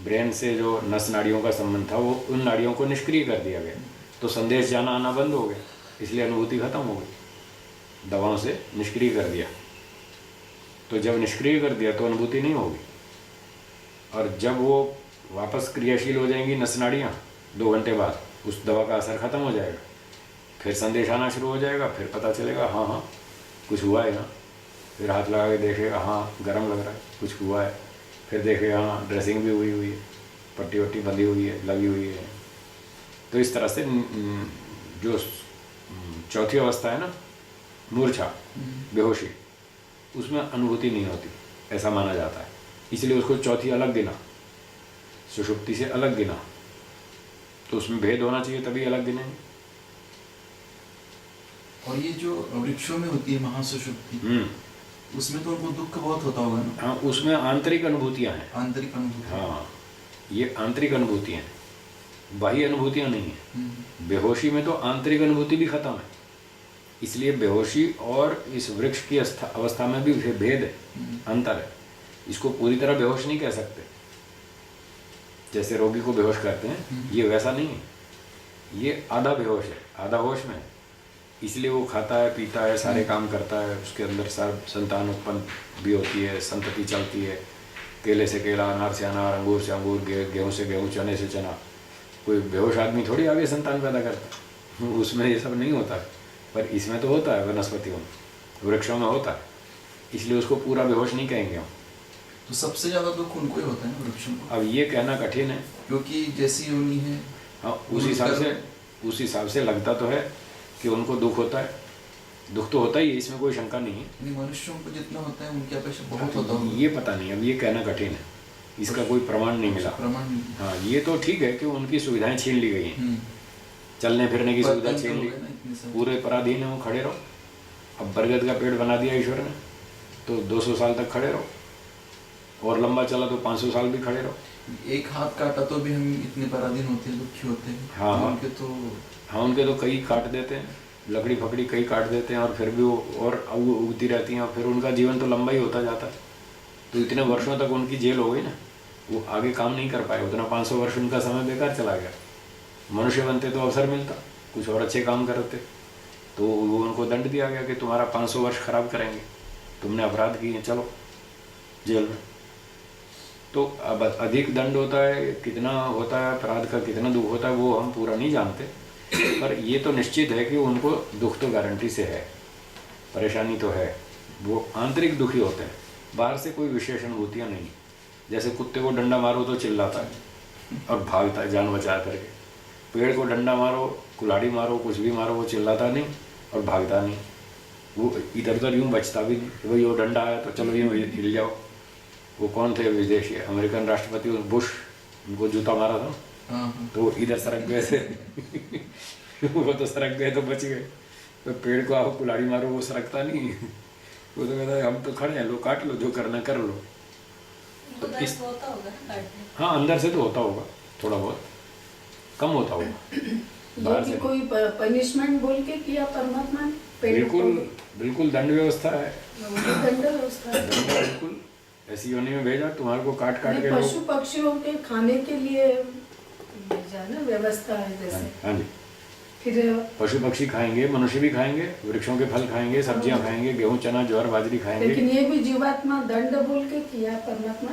ब्रेन से जो नस नाड़ियों का संबंध था वो उन नाड़ियों को निष्क्रिय कर दिया गया, तो संदेश जाना आना बंद हो गया, इसलिए अनुभूति खत्म हो गई। दवाओं से निष्क्रिय कर दिया, तो जब निष्क्रिय कर दिया तो अनुभूति नहीं होगी। और जब वो वापस क्रियाशील हो जाएंगी नस नाड़ियाँ 2 घंटे बाद, उस दवा का असर खत्म हो जाएगा, फिर संदेश आना शुरू हो जाएगा, फिर पता चलेगा हाँ हाँ कुछ हुआ है ना। फिर हाथ लगा के देखेगा, हाँ गर्म लग रहा है, कुछ हुआ है। फिर देखेगा, हाँ ड्रेसिंग भी हुई है, पट्टी वट्टी बंधी हुई है, लगी हुई है। तो इस तरह से जो चौथी अवस्था है ना, मूर्छा, बेहोशी, उसमें अनुभूति नहीं होती, ऐसा माना जाता है। इसलिए उसको चौथी अलग गिना, सुषुप्ति से अलग गिना। तो उसमें भेद होना चाहिए, तभी अलग गिनेंगे। और ये जो वृक्षों में होती है महासुषुप्ति, उसमें तो उनको दुख बहुत होता होगा ना? हाँ, उसमें आंतरिक अनुभूतियाँ हैं। आंतरिक अनुभूति। हाँ, ये आंतरिक अनुभूतियाँ हैं, बाह्य अनुभूतियाँ नहीं हैं। बेहोशी में तो आंतरिक अनुभूति भी खत्म है। इसलिए बेहोशी और इस वृक्ष की अवस्था में भी भेद है, अंतर है। इसको पूरी तरह बेहोश नहीं कह सकते, जैसे रोगी को बेहोश करते हैं, ये वैसा नहीं है। ये आधा बेहोश है, आधा होश में है। इसलिए वो खाता है, पीता है, सारे काम करता है, उसके अंदर संतान उत्पन्न भी होती है, संतति चलती है, केले से केला, अनार से अनार, अंगूर से अंगूर, गेहूँ से गेहूँ, चने से चना। कोई बेहोश आदमी थोड़ी आगे संतान पैदा करता है, उसमें ये सब नहीं होता है। पर इसमें तो होता है, वनस्पतियों में, वृक्षों में होता है। इसलिए उसको पूरा बेहोश नहीं कहेंगे हम। तो सबसे ज्यादा दुख उनको ही होता है ना, वृक्षों को? अब ये कहना कठिन है, क्योंकि जैसी योनि है। हाँ, उस हिसाब से लगता तो है कि उनको दुख होता है। दुख तो होता ही है, इसमें कोई शंका नहीं है। मनुष्यों को जितना होता है उनके अपेक्षा बहुत होता होगा। ये पता नहीं, अब ये कहना कठिन है, इसका कोई प्रमाण नहीं मिला। प्रमाण नहीं। हाँ, ये तो ठीक है कि उनकी सुविधाएं छीन ली गई हैं, चलने फिरने की सुविधा छीन ली, पूरे पराधीन है, वो खड़े रहो। अब बरगद का पेड़ बना दिया ईश्वर ने, तो 200 साल तक खड़े रहो, और लंबा चला तो 500 साल भी खड़े रहो। एक हाथ काटा तो भी हम इतने पराधीन होते हैं, दुखी होते हैं। हाँ हाँ, उनके तो कई काट देते हैं, लकड़ी फकड़ी कई काट देते हैं, और फिर भी वो और उगती रहती हैं, और फिर उनका जीवन तो लंबा ही होता जाता है। तो इतने वर्षों तक उनकी जेल हो गई ना, वो आगे काम नहीं कर पाए, उतना 500 वर्ष उनका समय बेकार चला गया। मनुष्य बनते तो अवसर मिलता, कुछ और अच्छे काम करते, तो वो उनको दंड दिया गया कि तुम्हारा 500 वर्ष खराब करेंगे, तुमने अपराध किए, चलो जेल में। तो अब अधिक दंड होता है, कितना होता है अपराध का, कितना दुख होता है, वो हम पूरा नहीं जानते। पर ये तो निश्चित है कि उनको दुख तो गारंटी से है, परेशानी तो है। वो आंतरिक दुखी होते हैं, बाहर से कोई विशेष अनुभूतियाँ नहीं। जैसे कुत्ते को डंडा मारो तो चिल्लाता है और भागता है जान बचा करके, पेड़ को डंडा मारो, कुल्हाड़ी मारो, कुछ भी मारो, वो चिल्लाता नहीं और भागता नहीं, वो इधर उधर यूँ बचता भी नहीं कि भाई वो डंडा आया तो चलो यूँ हिल जाओ। वो कौन थे विदेशी, अमेरिकन राष्ट्रपति बुश, उनको जूता मारा था तो इधर सरक गए थे वो तो सरक गए तो बच गए। तो पेड़ को आप कुल्हाड़ी मारो, वो सरकता नहीं वो तो कहता है हम तो खड़े हैं, लो काट लो, जो करना कर लो। तो इस होता होगा ना काटने? हाँ, अंदर से तो होता होगा, थोड़ा बहुत कम होता होगा बाहर से। कोई पनिशमेंट बोल के किया परमात्मा ने? बिल्कुल दंड व्यवस्था है, दंड व्यवस्था है, बिल्कुल ऐसी योनि में भेजा, तुम्हारे को काट के पशु पक्षियों के खाने के लिए भेजा ना, व्यवस्था है जैसे। हाँ जी, फिर पशु पक्षी खाएंगे, मनुष्य भी खाएंगे, वृक्षों के फल खाएंगे, सब्जियां खाएंगे, गेहूं चना ज्वार बाजरी खाएंगे। लेकिन ये भी जीवात्मा दंड बोल के किया परमात्मा।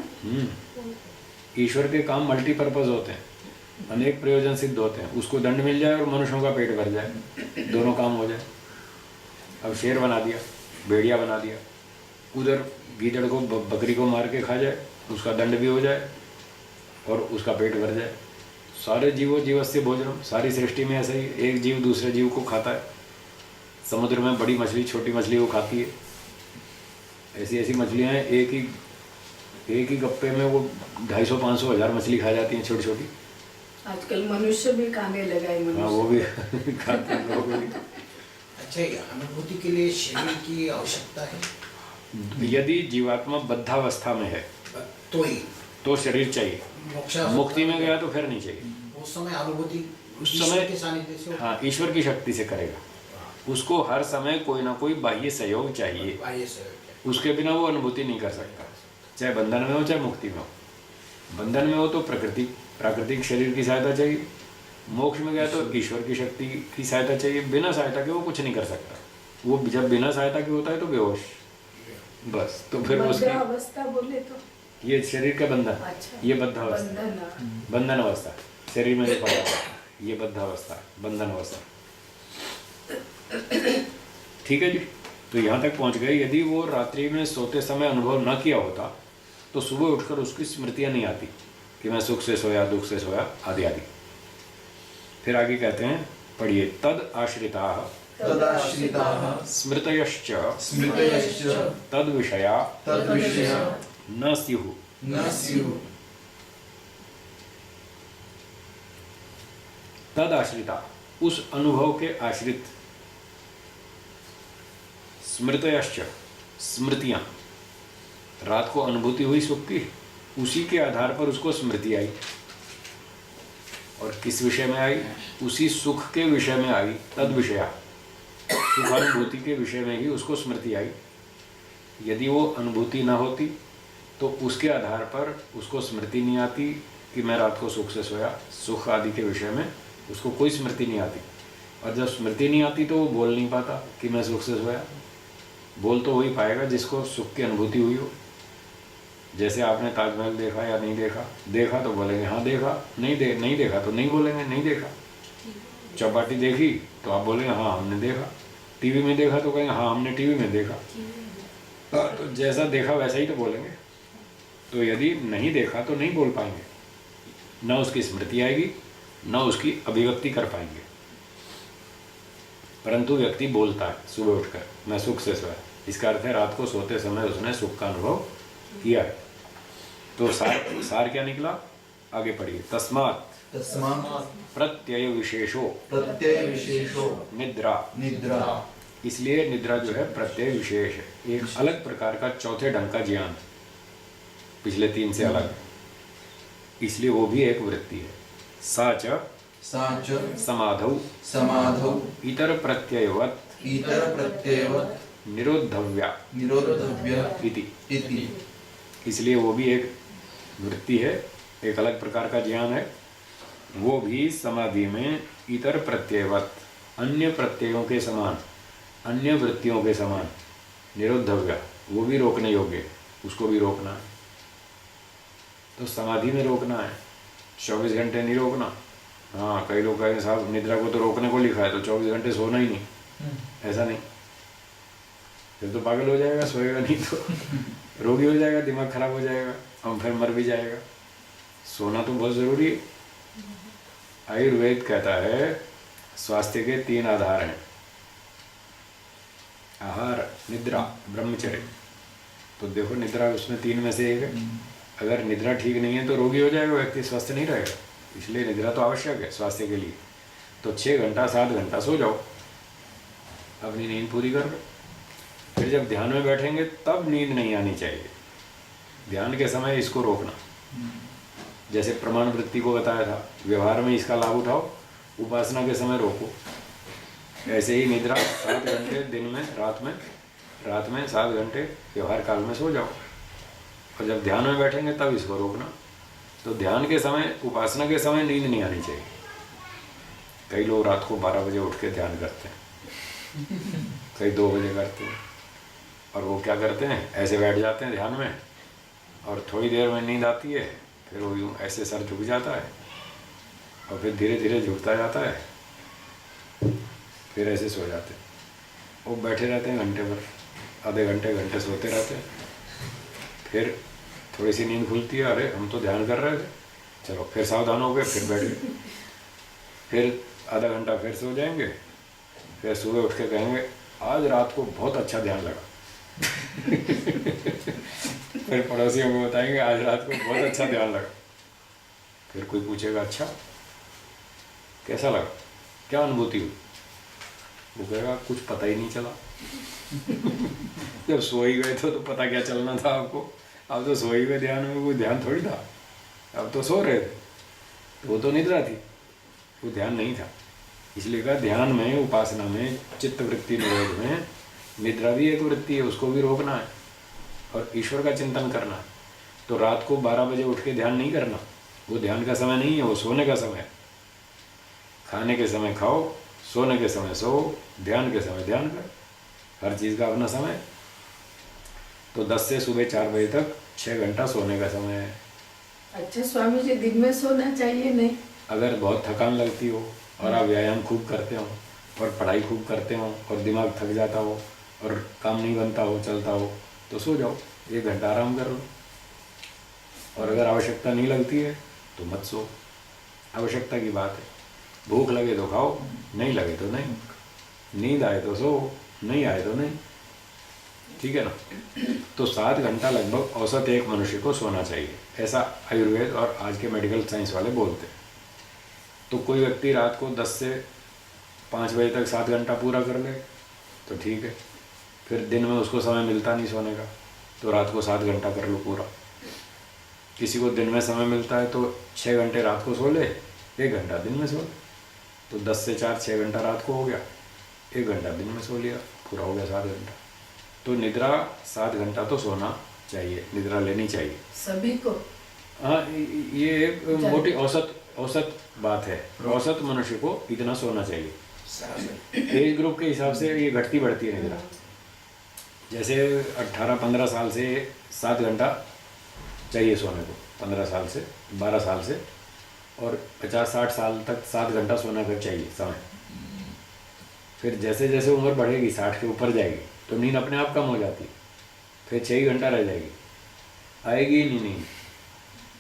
ईश्वर के काम मल्टीपर्पज होते हैं, अनेक प्रयोजन सिद्ध होते हैं। उसको दंड मिल जाए और मनुष्यों का पेट भर जाए, दोनों काम हो जाए। अब शेर बना दिया, भेड़िया बना दिया, उधर गीदड़ को बकरी को मार के खा जाए, उसका दंड भी हो जाए और उसका पेट भर जाए। सारे जीवस्य भोजनम, सारी सृष्टि में ऐसा ही, एक जीव दूसरे जीव को खाता है। समुद्र में बड़ी मछली छोटी मछली को खाती है, ऐसी ऐसी मछलियाँ हैं, एक ही गप्पे में वो 250-500,000 मछली खा जाती हैं, छोटी छोटी। आजकल मनुष्य भी खाने लगा है। हाँ, वो भी खाते हैं लोग भी। अच्छा, अनुभूति के लिए शरीर की आवश्यकता है? यदि जीवात्मा बद्धावस्था में है तो शरीर चाहिए, मुक्ति में गया तो फिर नहीं चाहिए। उस समय अनुभूति उस समय के सानिध्य से, हाँ, ईश्वर की शक्ति से करेगा। उसको हर समय कोई ना कोई बाह्य सहयोग चाहिए, उसके बिना वो अनुभूति नहीं कर सकता, चाहे बंधन में हो चाहे मुक्ति में हो। बंधन में हो तो प्राकृतिक शरीर की सहायता चाहिए, मोक्ष में गया तो ईश्वर की शक्ति की सहायता चाहिए। बिना सहायता के वो कुछ नहीं कर सकता। वो जब बिना सहायता के होता है तो बेहोश, बस। तो फिर उसकी अवस्था बोले तो ये शरीर का बंधन। अच्छा, ये बद्धावस्था, बंधन अवस्था शरीर में देखा जाता है, ये बद्धावस्था, बंधन अवस्था। ठीक है जी। तो यहाँ तक पहुँच गए। यदि वो रात्रि में सोते समय अनुभव न किया होता तो सुबह उठकर उसकी स्मृतियाँ नहीं आती कि मैं सुख से सोया, दुख से सोया, आदि आदि। फिर आगे कहते हैं, पढ़िए, तद आश्रिता तदाश्रिताः स्मृतयश्च स्मृतयश्च तद विषया तद्विषया न स्युः। न स्युः। तद आश्रिता, उस अनुभव के आश्रित, स्मृतयश्च, स्मृतियाँ, रात को अनुभूति हुई सुख की, उसी के आधार पर उसको स्मृति आई। और किस विषय में आई? उसी सुख के विषय में आई। तद विषया, सुखानुभूति के विषय में ही उसको स्मृति आई। यदि वो अनुभूति ना होती तो उसके आधार पर उसको स्मृति नहीं आती कि मैं रात को सुख से सोया, सुख आदि के विषय में उसको कोई स्मृति नहीं आती। और जब स्मृति नहीं आती तो वो बोल नहीं पाता कि मैं सुख से सोया। बोल तो वही पाएगा जिसको सुख की अनुभूति हुई हो। जैसे आपने ताजमहल देखा या नहीं देखा, देखा तो बोलेंगे हाँ देखा, नहीं देखा तो नहीं बोलेंगे नहीं देखा। चौपाटी देखी तो आप बोलेंगे हाँ हमने देखा। टीवी में देखा तो कहेंगे हाँ हमने टीवी में देखा। तो जैसा देखा वैसा ही तो बोलेंगे। तो यदि नहीं देखा तो नहीं बोल पाएंगे, न उसकी स्मृति आएगी, न उसकी अभिव्यक्ति कर पाएंगे। परंतु व्यक्ति बोलता है सुबह उठकर, मैं सुख से सोया। इसका अर्थ है रात को सोते समय उसने सुख का अनुभव किया है। तो सार क्या निकला? आगे पढ़िए, तस्मात् तस्मात् प्रत्यय विशेषो प्रत्यय विशेषो निद्रा। निद्रा। इसलिए निद्रा जो है प्रत्यय विशेष है, एक अलग प्रकार का चौथे ढंग का ज्ञान, पिछले तीन से अलग है, इसलिए वो भी एक वृत्ति है। सा च समाधौ समाधौ इतर प्रत्ययवत् इतर प्रत्ययवत् निरोधव्या निरोधव्य इति। इति। इसलिए वो भी एक वृत्ति है, एक अलग प्रकार का ज्ञान है। वो भी समाधि में इतर प्रत्ययवत्, अन्य प्रत्ययों के समान, अन्य वृत्तियों के समान, निरोधव्या, वो भी रोकने योग्य है, उसको भी रोकना है। तो समाधि में रोकना है, 24 घंटे नहीं रोकना। हाँ, कई लोग कहेंगे साहब निद्रा को तो रोकने को लिखा है तो 24 घंटे सोना ही नहीं। ऐसा नहीं, फिर तो पागल हो जाएगा, सोएगा नहीं तो रोगी हो जाएगा, दिमाग खराब हो जाएगा और फिर मर भी जाएगा। सोना तो बहुत ज़रूरी है। आयुर्वेद कहता है स्वास्थ्य के 3 आधार हैं, आहार, निद्रा, ब्रह्मचर्य। तो देखो निद्रा उसमें 3 में से एक है। अगर निद्रा ठीक नहीं है तो रोगी हो जाएगा व्यक्ति, स्वस्थ नहीं रहेगा। इसलिए निद्रा तो आवश्यक है स्वास्थ्य के लिए। तो 6 घंटा 7 घंटा सो जाओ, अपनी नींद पूरी कर लो। फिर जब ध्यान में बैठेंगे तब नींद नहीं आनी चाहिए, ध्यान के समय इसको रोकना। जैसे प्रमाण वृत्ति को बताया था, व्यवहार में इसका लाभ उठाओ, उपासना के समय रोको। ऐसे ही निद्रा 7 घंटे दिन में, रात में 7 घंटे व्यवहार काल में सो जाओ, और जब ध्यान में बैठेंगे तब इसको रोकना। तो ध्यान के समय, उपासना के समय नींद नहीं आनी चाहिए। कई लोग रात को 12 बजे उठ के ध्यान करते हैं, कई 2 बजे करते हैं, और वो क्या करते हैं, ऐसे बैठ जाते हैं ध्यान में, और थोड़ी देर में नींद आती है, फिर वो यूँ ऐसे सर झुक जाता है, और फिर धीरे धीरे झुकता जाता है, फिर ऐसे सो जाते हैं। वो बैठे रहते हैं घंटे भर, आधे घंटे सोते रहते हैं। फिर थोड़ी सी नींद खुलती है, अरे हम तो ध्यान कर रहे थे, चलो फिर सावधान हो गए, फिर बैठ गए, फिर आधा घंटा फिर सो जाएंगे, फिर सुबह उठ के कहेंगे आज रात को बहुत अच्छा ध्यान लगा। फिर पड़ोसियों को बताएंगे आज रात को बहुत अच्छा ध्यान लगा। फिर कोई पूछेगा अच्छा कैसा लगा, क्या अनुभूति हुई? वो कहेगा कुछ पता ही नहीं चला। जब सो ही गए तो पता क्या चलना था आपको? अब तो सो ही गए, ध्यान में कोई ध्यान थोड़ी था, अब तो सो रहे थे, तो वो तो निद्रा थी, वो ध्यान नहीं था। इसलिए कहा ध्यान में, उपासना में, चित्त वृत्ति निरोध में निद्रा भी एक वृत्ति है, उसको भी रोकना है और ईश्वर का चिंतन करना है। तो रात को 12 बजे उठ के ध्यान नहीं करना, वो ध्यान का समय नहीं है, वो सोने का समय है। खाने के समय खाओ, सोने के समय सो, ध्यान के समय ध्यान कर, हर चीज़ का अपना समय। तो 10 से सुबह 4 बजे तक 6 घंटा सोने का समय है। अच्छा स्वामी जी, दिन में सोना चाहिए नहीं? अगर बहुत थकान लगती हो और आप व्यायाम खूब करते हो और पढ़ाई खूब करते हो और दिमाग थक जाता हो और काम नहीं बनता हो, चलता हो, तो सो जाओ, 1 घंटा आराम कर लो। और अगर आवश्यकता नहीं लगती है तो मत सो, आवश्यकता की बात है। भूख लगे तो खाओ, नहीं लगे तो नहीं, नींद आए तो सो, नहीं आए तो नहीं, ठीक है ना। तो 7 घंटा लगभग औसत एक मनुष्य को सोना चाहिए, ऐसा आयुर्वेद और आज के मेडिकल साइंस वाले बोलते हैं। तो कोई व्यक्ति रात को 10 से 5 बजे तक 7 घंटा पूरा कर ले तो ठीक है, फिर दिन में उसको समय मिलता नहीं सोने का, तो रात को 7 घंटा कर लो पूरा। किसी को दिन में समय मिलता है तो 6 घंटे रात को सो ले, 1 घंटा दिन में सो ले, तो 10 से 4 6 घंटा रात को हो गया, 1 घंटा दिन में सो लिया, पूरा हो गया 7 घंटा। तो निद्रा 7 घंटा तो सोना चाहिए, निद्रा लेनी चाहिए सभी को। हाँ, ये एक मोटी औसत बात है, औसत मनुष्य को इतना सोना चाहिए। एज ग्रुप के हिसाब से ये घटती बढ़ती है निद्रा। जैसे 18-15 साल से 7 घंटा चाहिए सोने को, 15 साल से 12 साल से, और 50-60 साल तक 7 घंटा सोना का चाहिए समय। फिर जैसे जैसे उम्र बढ़ेगी, 60 के ऊपर जाएगी, तो नींद अपने आप कम हो जाती है, फिर 6 घंटा रह जाएगी, आएगी नहीं नींद।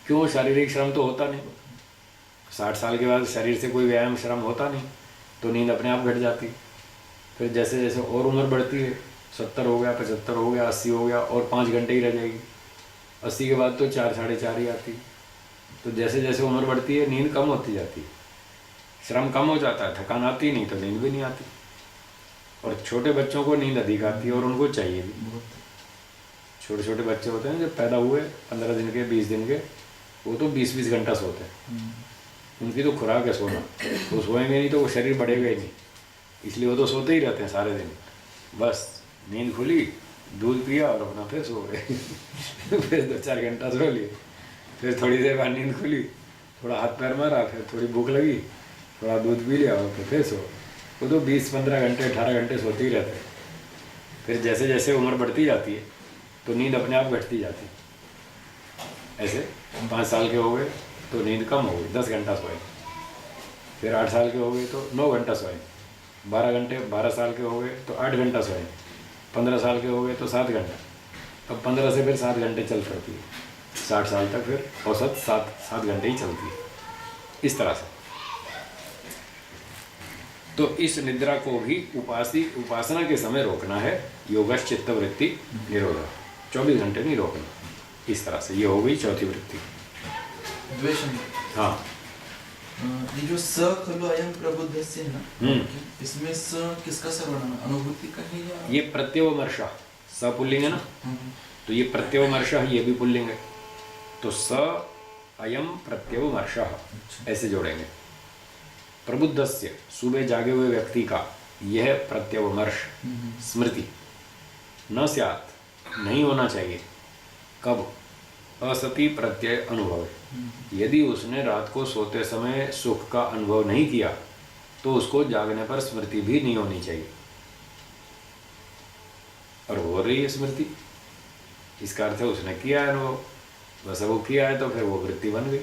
क्यों? शारीरिक श्रम तो होता नहीं, 60 साल के बाद शरीर से कोई व्यायाम श्रम होता नहीं, तो नींद अपने आप घट जाती। फिर जैसे जैसे और उम्र बढ़ती है, 70 हो गया, 75 हो गया, 80 हो गया, और 5 घंटे ही रह जाएगी। 80 के बाद तो 4 साढ़े 4 ही आती। तो जैसे जैसे उम्र बढ़ती है नींद कम होती जाती है, श्रम कम हो जाता है, थकान आती नहीं, तो नींद भी नहीं आती। और छोटे बच्चों को नींद अधिक आती है, और उनको चाहिए भी। छोटे छोटे बच्चे होते हैं जब पैदा हुए 15 दिन के, 20 दिन के, वो तो 20-20 घंटा सोते हैं। उनकी तो खुराक है सोना, वो सोएंगे नहीं तो वो शरीर बढ़ेगा ही नहीं, इसलिए वो तो सोते ही रहते हैं सारे दिन। बस नींद खुली, दूध पिया और अपना फिर सो गए फिर 2-4 घंटा सो लिए, फिर थोड़ी देर बाद नींद खुली, थोड़ा हाथ पैर मारा, फिर थोड़ी भूख लगी, थोड़ा दूध पी लिया और फिर सो। वो तो 20-15 घंटे 18 घंटे सोते ही रहते हैं। फिर जैसे जैसे उम्र बढ़ती जाती है तो नींद अपने आप घटती जाती है। ऐसे 5 साल के हो गए तो नींद कम हो गई, 10 घंटा सोए। फिर 8 साल के हो गए तो 9 घंटा सोए। 12 साल के हो गए तो 8 घंटा सोए। 15 साल के हो गए तो 7 घंटा। अब 15 से फिर 7 घंटे चल पड़ती है, 60 साल तक फिर औसत 7 घंटे ही चलती है, इस तरह से। तो इस निद्रा को भी उपासना के समय रोकना है। योगश चित्त वृत्ति निरोधा, 24 घंटे नहीं रोकना, इस तरह से। ये हो गई चौथी वृत्ति। द्वेषम। हाँ, ये जो स खलु अयम प्रबुद्धस्य है ना, इसमें स किसका सर्वनाम? अनुभूति का है या? ये प्रत्यवमर्श, स पुल्लिंग है ना, तो ये प्रत्यवमर्श, ये भी पुल्लिंग है। तो स अयम प्रत्यवमर्श ऐसे जोड़ेंगे। प्रबुद्धस्य, सुबह जागे हुए व्यक्ति का यह प्रत्यवमर्श, स्मृति न स्यात्, नहीं होना चाहिए। कब? असति प्रत्यय अनुभव। यदि उसने रात को सोते समय सुख का अनुभव नहीं किया तो उसको जागने पर स्मृति भी नहीं होनी चाहिए। और हो रही है स्मृति, इसका अर्थ है उसने किया है अनुभव, बस वो किया है तो फिर वो वृत्ति बन गई,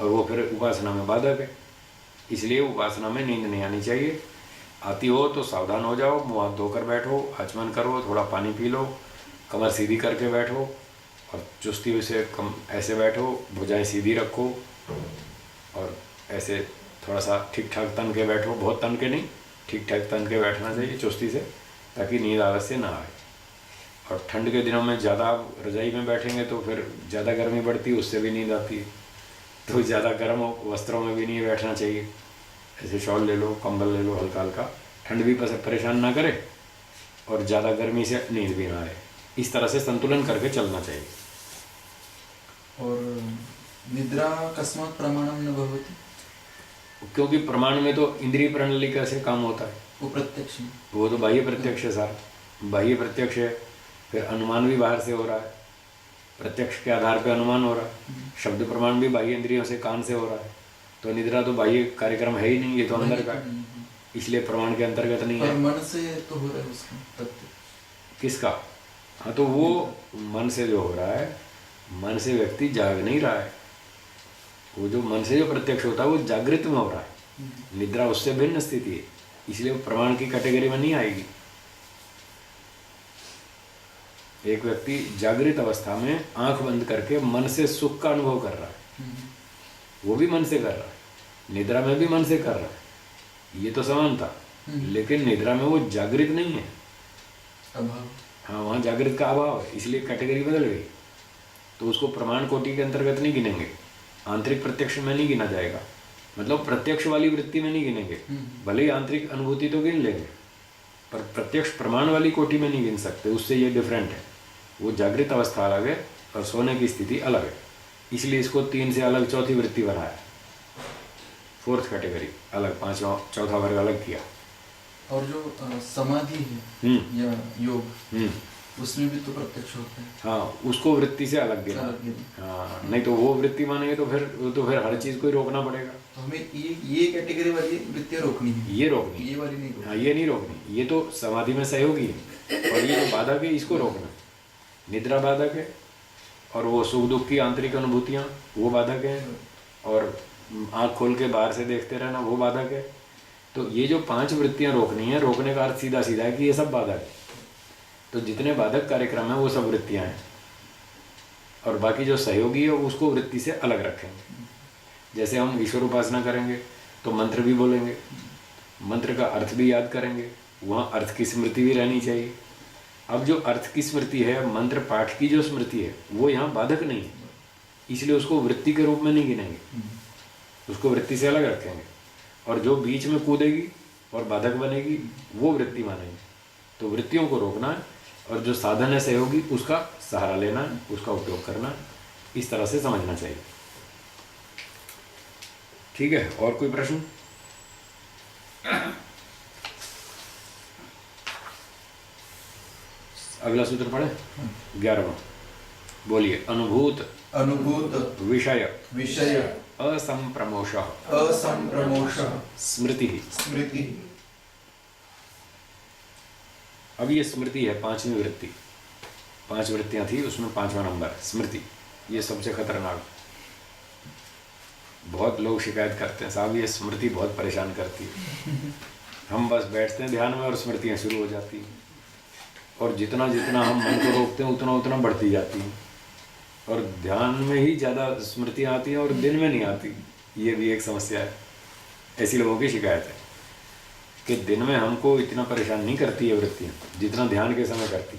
और वो फिर उपासना में बाधक है। इसलिए उपासना में नींद नहीं आनी चाहिए। आती हो तो सावधान हो जाओ, मुँह हाथ धोकर बैठो, आचमन करो, थोड़ा पानी पी लो, कमर सीधी करके बैठो, और चुस्ती से ऐसे बैठो, भुजाएं सीधी रखो, और ऐसे थोड़ा सा ठीक ठाक तन के बैठो, बहुत तन के नहीं, ठीक ठाक तन के बैठना चाहिए चुस्ती से, ताकि नींद आलस्य ना आए। और ठंड के दिनों में ज़्यादा रजाई में बैठेंगे तो फिर ज़्यादा गर्मी बढ़ती है, उससे भी नींद आती है। तो ज़्यादा गर्म वस्त्रों में भी नहीं बैठना चाहिए, ऐसे शॉल ले लो, कंबल ले लो हल्का हल्का, ठंड भी परेशान ना करे और ज़्यादा गर्मी से नींद भी ना आए। इस तरह से संतुलन करके चलना चाहिए। और निद्रा कस्मात् प्रमाणम न भवति? क्योंकि प्रमाण में तो इंद्रिय प्रणाली का से काम होता है, वो प्रत्यक्ष है। वो तो बाह्य प्रत्यक्ष है सारा, बाह्य प्रत्यक्ष है। फिर अनुमान भी बाहर से हो रहा है, प्रत्यक्ष के आधार पे अनुमान हो रहा है। शब्द प्रमाण भी बाह्य इंद्रियों से, कान से हो रहा है। तो निद्रा तो बाह्य कार्यक्रम है ही नहीं, ये तो अंदर का है, इसलिए प्रमाण के अंतर्गत नहीं है। मन से तो हो रहा है उसका प्रत्यक्ष। किसका? हाँ, तो वो मन से जो हो रहा है, मन से व्यक्ति जाग नहीं रहा है। वो जो मन से जो प्रत्यक्ष होता है वो जागृत में हो रहा है। निद्रा उससे भिन्न स्थिति है, इसलिए वो प्रमाण की कैटेगरी में नहीं आएगी। एक व्यक्ति जागृत अवस्था में आंख बंद करके मन से सुख का अनुभव कर रहा है, वो भी मन से कर रहा है, निद्रा में भी मन से कर रहा है, ये तो समान था। लेकिन निद्रा में वो जागृत नहीं है, अभाव। हाँ, वहाँ जागृत का अभाव है, इसलिए कैटेगरी बदल गई। तो उसको प्रमाण कोटि के अंतर्गत नहीं गिनेंगे, आंतरिक प्रत्यक्ष में नहीं गिना जाएगा, मतलब प्रत्यक्ष वाली वृत्ति में नहीं गिनेंगे। भले ही आंतरिक अनुभूति तो गिन लेंगे, पर प्रत्यक्ष प्रमाण वाली कोटि में नहीं गिन सकते, उससे ये डिफरेंट है। वो जागृत अवस्था अलग है और सोने की स्थिति अलग है, इसलिए इसको 3 से अलग चौथी वृत्ति बनाया, 4th कैटेगरी अलग, 5वां चौथा वर्ग अलग किया। और जो समाधि है या योग, उसमें भी तो प्रत्यक्ष होता है। हाँ, उसको वृत्ति से अलग गिना। अलग गिना। हाँ, नहीं तो वो वृत्ति मानेंगे तो फिर हर चीज को ही रोकना पड़ेगा। तो हमें ये कैटेगरी वाली वृत्तियाँ रोकनी है, ये रोकनी, ये वाली नहीं रोकनी। हाँ, ये नहीं रोकनी, ये तो समाधि में सहयोगी है, और ये जो बाधक है इसको रोकना। निद्रा बाधक है, और वो सुख दुख की आंतरिक अनुभूतियाँ वो बाधक है, और आँख खोल के बाहर से देखते रहना वो बाधक है। तो ये जो 5 वृत्तियाँ रोकनी है, रोकने का अर्थ सीधा सीधा है कि ये सब बाधक है। तो जितने बाधक कार्यक्रम है वो सब वृत्तियाँ हैं, और बाकी जो सहयोगी है उसको वृत्ति से अलग रखेंगे। जैसे हम ईश्वर उपासना करेंगे तो मंत्र भी बोलेंगे, मंत्र का अर्थ भी याद करेंगे, वहाँ अर्थ की स्मृति भी रहनी चाहिए। अब जो अर्थ की स्मृति है, मंत्र पाठ की जो स्मृति है, वो यहाँ बाधक नहीं है, इसलिए उसको वृत्ति के रूप में नहीं गिनेंगे, उसको वृत्ति से अलग रखेंगे। और जो बीच में कूदेगी और बाधक बनेगी वो वृत्ति मानेंगे। तो वृत्तियों को रोकना है, और जो साधन है सहयोगी उसका सहारा लेना है, उसका उपयोग करना है, इस तरह से समझना चाहिए। ठीक है, और कोई प्रश्न? अगला सूत्र पढ़े, 11वां, बोलिए। अनुभूत विषय असंप्रमोष स्मृति। अब ये स्मृति है 5वीं वृत्ति, 5 वृत्तियां थी, उसमें 5वां नंबर स्मृति। ये सबसे खतरनाक, बहुत लोग शिकायत करते हैं, साहब ये स्मृति बहुत परेशान करती है। हम बस बैठते हैं ध्यान में और स्मृतियां शुरू हो जाती हैं, और जितना जितना हम मन को रोकते हैं उतना उतना बढ़ती जाती हैं, और ध्यान में ही ज़्यादा स्मृतियाँ आती हैं और दिन में नहीं आती। ये भी एक समस्या है, ऐसी लोगों की शिकायत है कि दिन में हमको इतना परेशान नहीं करती है वृत्तियाँ जितना ध्यान के समय करती।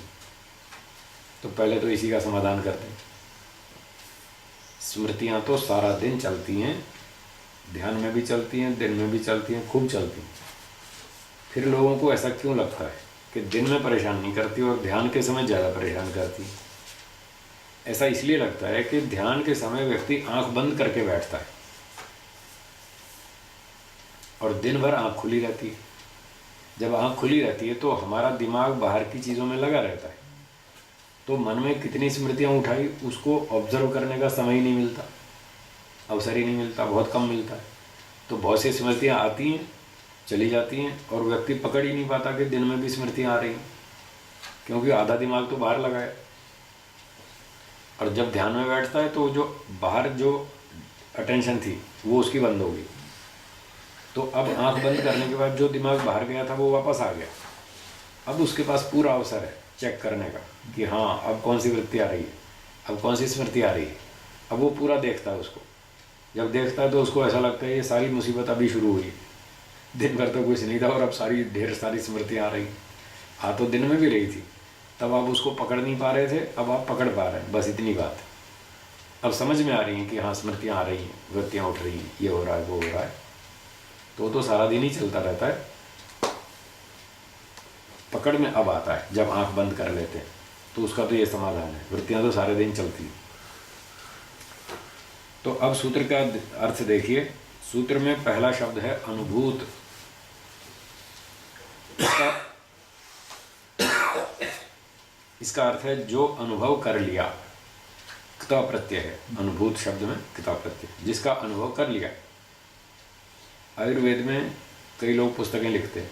तो पहले तो इसी का समाधान करते हैं। स्मृतियाँ तो सारा दिन चलती हैं, ध्यान में भी चलती हैं, दिन में भी चलती हैं, खूब चलती हैं। फिर लोगों को ऐसा क्यों लगता है कि दिन में परेशान नहीं करती और ध्यान के समय ज़्यादा परेशान करती? ऐसा इसलिए लगता है कि ध्यान के समय व्यक्ति आंख बंद करके बैठता है और दिन भर आंख खुली रहती है। जब आंख खुली रहती है तो हमारा दिमाग बाहर की चीज़ों में लगा रहता है, तो मन में कितनी स्मृतियाँ उठाई उसको ऑब्जर्व करने का समय ही नहीं मिलता, अवसर ही नहीं मिलता, बहुत कम मिलता है। तो बहुत सी स्मृतियाँ आती हैं, चली जाती हैं, और व्यक्ति पकड़ ही नहीं पाता कि दिन में भी स्मृतियाँ आ रही हैं, क्योंकि आधा दिमाग तो बाहर लगा है। और जब ध्यान में बैठता है तो जो बाहर जो अटेंशन थी वो उसकी बंद होगी, तो अब आंख बंद करने के बाद जो दिमाग बाहर गया था वो वापस आ गया। अब उसके पास पूरा अवसर है चेक करने का कि हाँ अब कौन सी वृत्ति आ रही है, अब कौन सी स्मृति आ रही है। अब वो पूरा देखता है उसको, जब देखता है तो उसको ऐसा लगता है ये सारी मुसीबत अभी शुरू हुई, दिन भर तो कुछ नहीं था और अब सारी ढेर सारी स्मृतियाँ आ रही। हाँ तो दिन में भी रही थी, तब आप उसको पकड़ नहीं पा रहे थे, अब आप पकड़ पा रहे हैं, बस इतनी बात है। अब समझ में आ रही हैं कि हाँ स्मृतियाँ आ रही हैं, वृत्तियाँ उठ रही हैं, ये हो रहा है वो हो रहा है। तो सारा दिन ही चलता रहता है, पकड़ में अब आता है जब आंख बंद कर लेते हैं, तो उसका तो ये समाधान है। वृत्तियाँ तो सारे दिन चलती हैं। तो अब सूत्र का अर्थ देखिए। सूत्र में पहला शब्द है अनुभूत। इसका अर्थ है जो अनुभव कर लिया। क्ता प्रत्यय है अनुभूत शब्द में, क्ता प्रत्यय, जिसका अनुभव कर लिया। आयुर्वेद में कई लोग पुस्तकें लिखते हैं,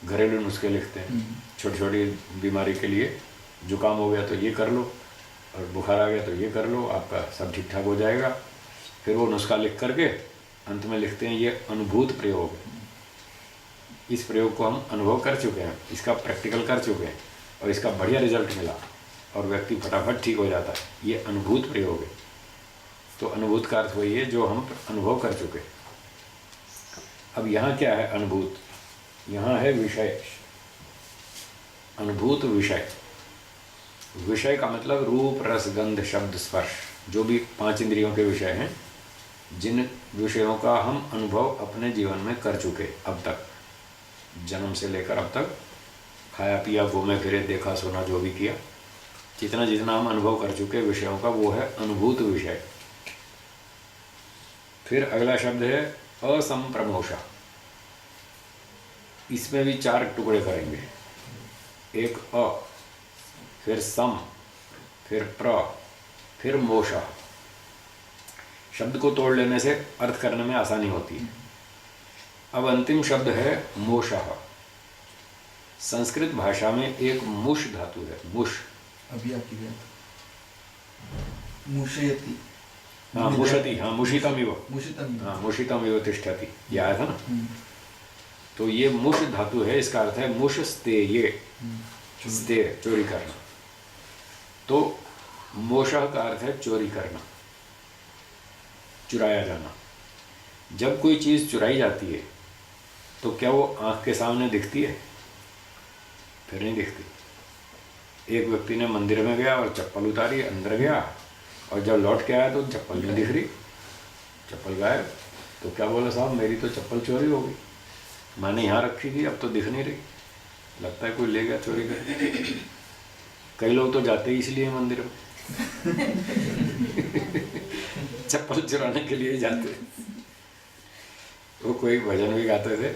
घरेलू नुस्खे लिखते हैं, छोटी छोटी बीमारी के लिए। जुकाम हो गया तो ये कर लो, और बुखार आ गया तो ये कर लो, आपका सब ठीक ठाक हो जाएगा। फिर वो नुस्खा लिख करके अंत में लिखते हैं ये अनुभूत प्रयोग है। इस प्रयोग को हम अनुभव कर चुके हैं, इसका प्रैक्टिकल कर चुके हैं और इसका बढ़िया रिजल्ट मिला। और व्यक्ति फटाफट ठीक हो जाता है। ये अनुभूत प्रयोग है। तो अनुभूत का अर्थ वही है जो हम अनुभव कर चुके। अब यहाँ क्या है अनुभूत? यहाँ है विषय। अनुभूत विषय। विषय का मतलब रूप, रस, गंध, शब्द, स्पर्श, जो भी 5 इंद्रियों के विषय हैं, जिन विषयों का हम अनुभव अपने जीवन में कर चुके अब तक, जन्म से लेकर अब तक, खाया पिया, घूमे फिरे, देखा सुना, जो भी किया, जितना जितना हम अनुभव कर चुके विषयों का, वो है अनुभूत विषय। फिर अगला शब्द है असंप्रमोषा। इसमें भी 4 टुकड़े करेंगे। एक अ, फिर सम, फिर प्र, फिर मोषा। शब्द को तोड़ लेने से अर्थ करने में आसानी होती है। अब अंतिम शब्द है मोषः। संस्कृत भाषा में एक मुष धातु है। मुष, अभी आपकी बात, मुषयति, हाँ मुषति, हाँ मुषितमिव, मुषितम, हाँ मुषितमिव तिष्ठति, ये आया था ना। तो ये मुष धातु है। इसका अर्थ है मुष स्तेये, स्तेय, चोरी करना। तो मोषः का अर्थ है चोरी करना, चुराया जाना। जब कोई चीज़ चुराई जाती है तो क्या वो आँख के सामने दिखती है? फिर नहीं दिखती। एक व्यक्ति ने मंदिर में गया और चप्पल उतारी, अंदर गया, और जब लौट के आया तो चप्पल नहीं दिख रही, चप्पल गायब। तो क्या बोला, साहब मेरी तो चप्पल चोरी हो गई, मैंने यहाँ रखी थी, अब तो दिख नहीं रही, लगता है कोई ले गया चोरी कर। कई लोग तो जाते ही इसलिए मंदिर में चप्पल चुराने के लिए जाते। वो कोई भजन भी गाते थे,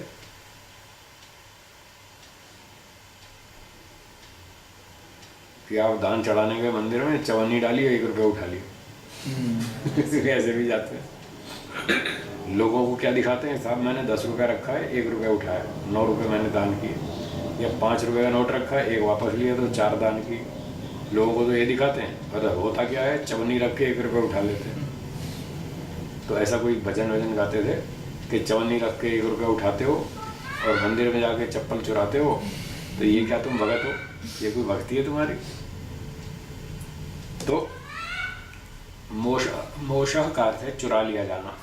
कि आप दान चढ़ाने गए मंदिर में, चवन्नी डाली, 1 रुपया उठा लिया। ऐसे भी जाते हैं। लोगों को क्या दिखाते हैं, साहब मैंने 10 रुपया रखा है, 1 रुपया उठाया, 9 रुपये मैंने दान किए। या 5 रुपये का नोट रखा है, 1 वापस लिया तो 4 दान किए। लोगों को तो ये दिखाते हैं, पर होता क्या है, चवन्नी रख के 1 रुपया उठा लेते हैं। तो ऐसा कोई भजन वजन गाते थे कि चवन्नी रख के 1 रुपया उठाते हो और मंदिर में जाके चप्पल चुराते हो, तो ये क्या तुम भगत हो? ये कोई भक्ति है तुम्हारी? तो मोषः का अर्थ है चुरा लिया जाना।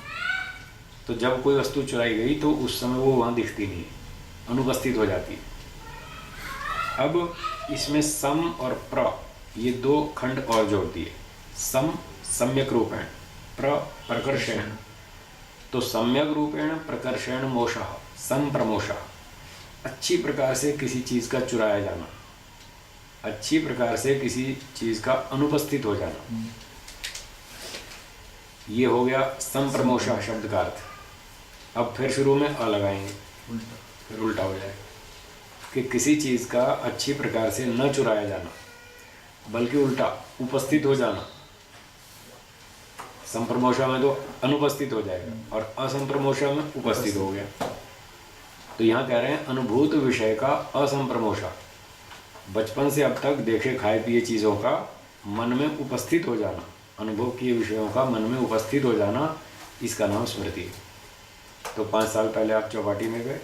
तो जब कोई वस्तु चुराई गई तो उस समय वो वहाँ दिखती नहीं, अनुपस्थित हो जाती है। अब इसमें सम और प्र, ये 2 खंड और जोड़ दिए। सम सम्यक रूपेण, प्र प्रकर्षेण। तो सम्यक रूपेण प्रकर्षेण मोषः, संप्रमोषः। अच्छी प्रकार से किसी चीज़ का चुराया जाना, अच्छी प्रकार से किसी चीज़ का अनुपस्थित हो जाना, ये हो गया संप्रमोषः शब्द का अर्थ। अब फिर शुरू में अ लगाएंगे, फिर उल्टा हो जाएगा कि किसी चीज़ का अच्छी प्रकार से न चुराया जाना, बल्कि उल्टा उपस्थित हो जाना। संप्रमोषा में तो अनुपस्थित हो जाएगा और असंप्रमोषा में उपस्थित हो गया। तो यहाँ कह रहे हैं अनुभूत विषय का असंप्रमोषा, बचपन से अब तक देखे खाए पिए चीज़ों का मन में उपस्थित हो जाना, अनुभव किए विषयों का मन में उपस्थित हो जाना, इसका नाम स्मृति है। तो 5 साल पहले आप चौपाटी में गए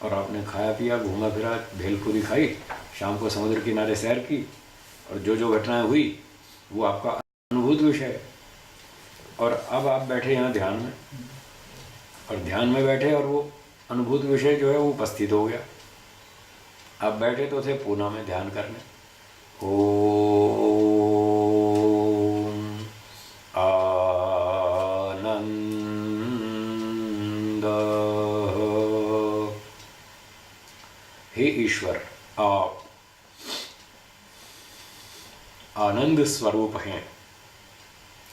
और आपने खाया पिया, घूमा फिरा, भेलपूरी खाई, शाम को समुद्र किनारे सैर की, और जो जो घटनाएं हुई वो आपका अनुभूत विषय है। और अब आप बैठे यहाँ ध्यान में, और ध्यान में बैठे और वो अनुभूत विषय जो है वो उपस्थित हो गया। आप बैठे तो थे पूना में ध्यान करने। ओम आनंद। हे ईश्वर, आप आनंद स्वरूप हैं।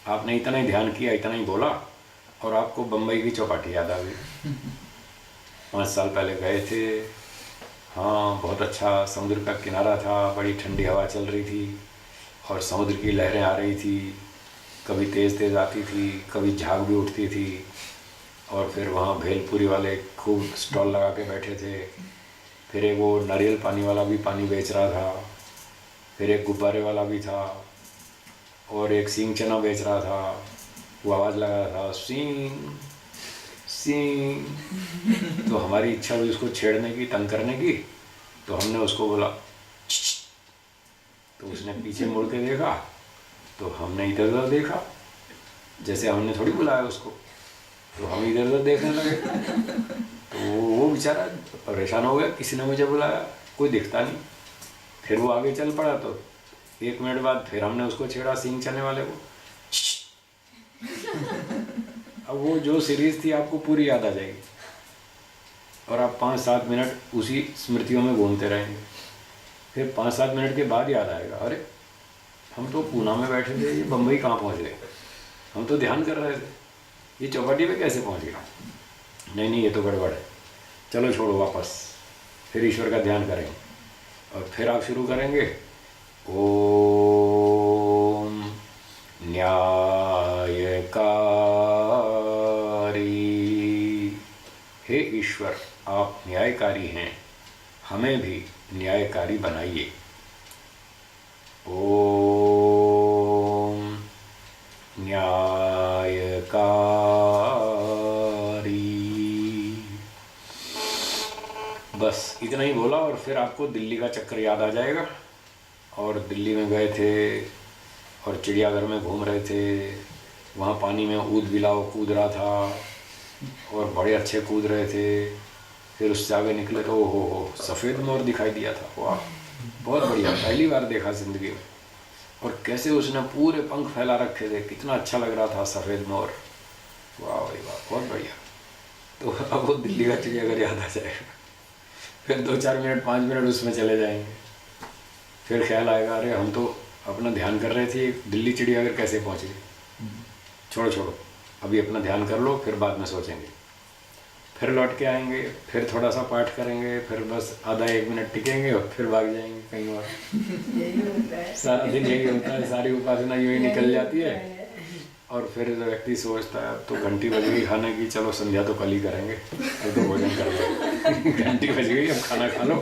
आपने इतना ही ध्यान किया, इतना ही बोला, और आपको बम्बई की चौपाटी याद आ गई। 5 साल पहले गए थे, हाँ बहुत अच्छा समुद्र का किनारा था, बड़ी ठंडी हवा चल रही थी और समुद्र की लहरें आ रही थी, कभी तेज़ तेज़ आती थी, कभी झाग भी उठती थी। और फिर वहाँ भेलपूरी वाले खूब स्टॉल लगा के बैठे थे। फिर एक वो नारियल पानी वाला भी पानी बेच रहा था, फिर एक गुब्बारे वाला भी था, और एक सींग चना बेच रहा था। वो आवाज़ लगा रहा था, सींग सींग। तो हमारी इच्छा हुई उसको छेड़ने की, तंग करने की, तो हमने उसको बोला, तो उसने पीछे मुड़ के देखा तो हमने इधर उधर देखा, जैसे हमने थोड़ी बुलाया उसको, तो हम इधर उधर देखने लगे। तो वो बेचारा परेशान हो गया, किसी ने मुझे बुलाया, कोई दिखता नहीं। फिर वो आगे चल पड़ा, तो 1 मिनट बाद फिर हमने उसको छेड़ा, सींग चने वाले को। अब वो जो सीरीज थी आपको पूरी याद आ जाएगी और आप 5-7 मिनट उसी स्मृतियों में घूमते रहेंगे। फिर 5-7 मिनट के बाद याद आएगा, अरे हम तो पूना में बैठे थे, ये बम्बई कहाँ पहुँच गए, हम तो ध्यान कर रहे थे, ये चौपाटी पे कैसे पहुँच गया। नहीं ये तो गड़बड़ है, चलो छोड़ो वापस, फिर ईश्वर का ध्यान करेंगे। और फिर आप शुरू करेंगे, ओम न्यायकारी, हे ईश्वर आप न्यायकारी हैं, हमें भी न्यायकारी बनाइए। ओम न्यायकारी। बस इतना ही बोला और फिर आपको दिल्ली का चक्कर याद आ जाएगा। और दिल्ली में गए थे और चिड़ियाघर में घूम रहे थे, वहाँ पानी में ऊद बिलाव कूद रहा था और बड़े अच्छे कूद रहे थे। फिर उससे आगे निकले तो हो सफ़ेद मोर दिखाई दिया था। वाह बहुत बढ़िया, पहली बार देखा ज़िंदगी में। और कैसे उसने पूरे पंख फैला रखे थे, कितना अच्छा लग रहा था सफ़ेद मोर। वाह भाई वाह, बहुत बढ़िया। तो अब वो दिल्ली का चिड़ियाघर याद आ जाएगा। फिर 2-4 मिनट 5 मिनट उसमें चले जाएंगे। फिर ख्याल आएगा, अरे हम तो अपना ध्यान कर रहे थे, दिल्ली चिड़ियाघर कैसे पहुँच गए। छोड़ो अभी अपना ध्यान कर लो, फिर बाद में सोचेंगे। फिर लौट के आएंगे, फिर थोड़ा सा पाठ करेंगे, फिर बस आधा 1 मिनट टिकेंगे और फिर भाग जाएंगे कहीं और। यही होता है, सारा दिन यही होता है, सारी उपासना यूँ ही निकल जाती है। और फिर व्यक्ति सोचता है अब तो घंटी बज गई खाने की, चलो संध्या तो कल ही करेंगे, अब तो भोजन कर लो। घंटी बज गई, अब खाना खा लो,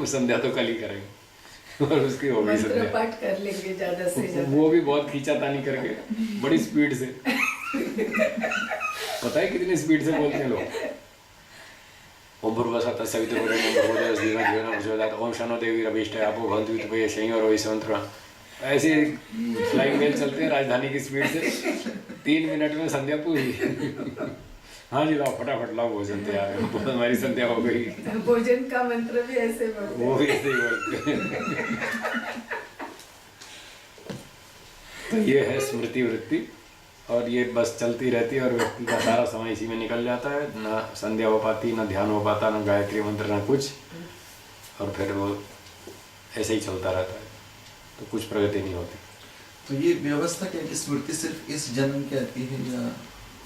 संध्या तो कल ही करेंगे। और उसकी हो गई मंत्र संध्या। पाठ कर लेंगे ज्यादा से ज्यादा। वो भी बहुत खींचातानी करके, बड़ी स्पीड से। पता है कितनी स्पीड से बोलते हैं लोग। ओम भूर्भुवस्सुः सवितुर्वरेण्यं भर्गो देवस्य धीमहि धियो न प्रचोदयात्। ओम शन्नो देवी रविष्ठः आपो भवन्तु विद्महे और वही संतरा। ऐसे फ्लाइंग मेल चलते हैं राजधानी की स्पीड से। 3 मिनट में संध्या पूरी। हाँ जी लाओ फटाफट लाओ, भोजन तैयार है, हमारी संध्या हो गई। भोजन का मंत्र भी ऐसे बोलते हैं। वो भी ऐसे ही बोलते हैं। तो ये है स्मृति वृत्ति, और ये बस चलती रहती है और व्यक्ति का सारा समय इसी में निकल जाता है। ना संध्या हो पाती, ना ध्यान हो पाता, ना गायत्री मंत्र, ना कुछ। और फिर वो ऐसे ही चलता रहता है, तो कुछ प्रगति नहीं होती। तो ये व्यवस्था क्या है कि स्मृति सिर्फ इस जन्म की आती है या?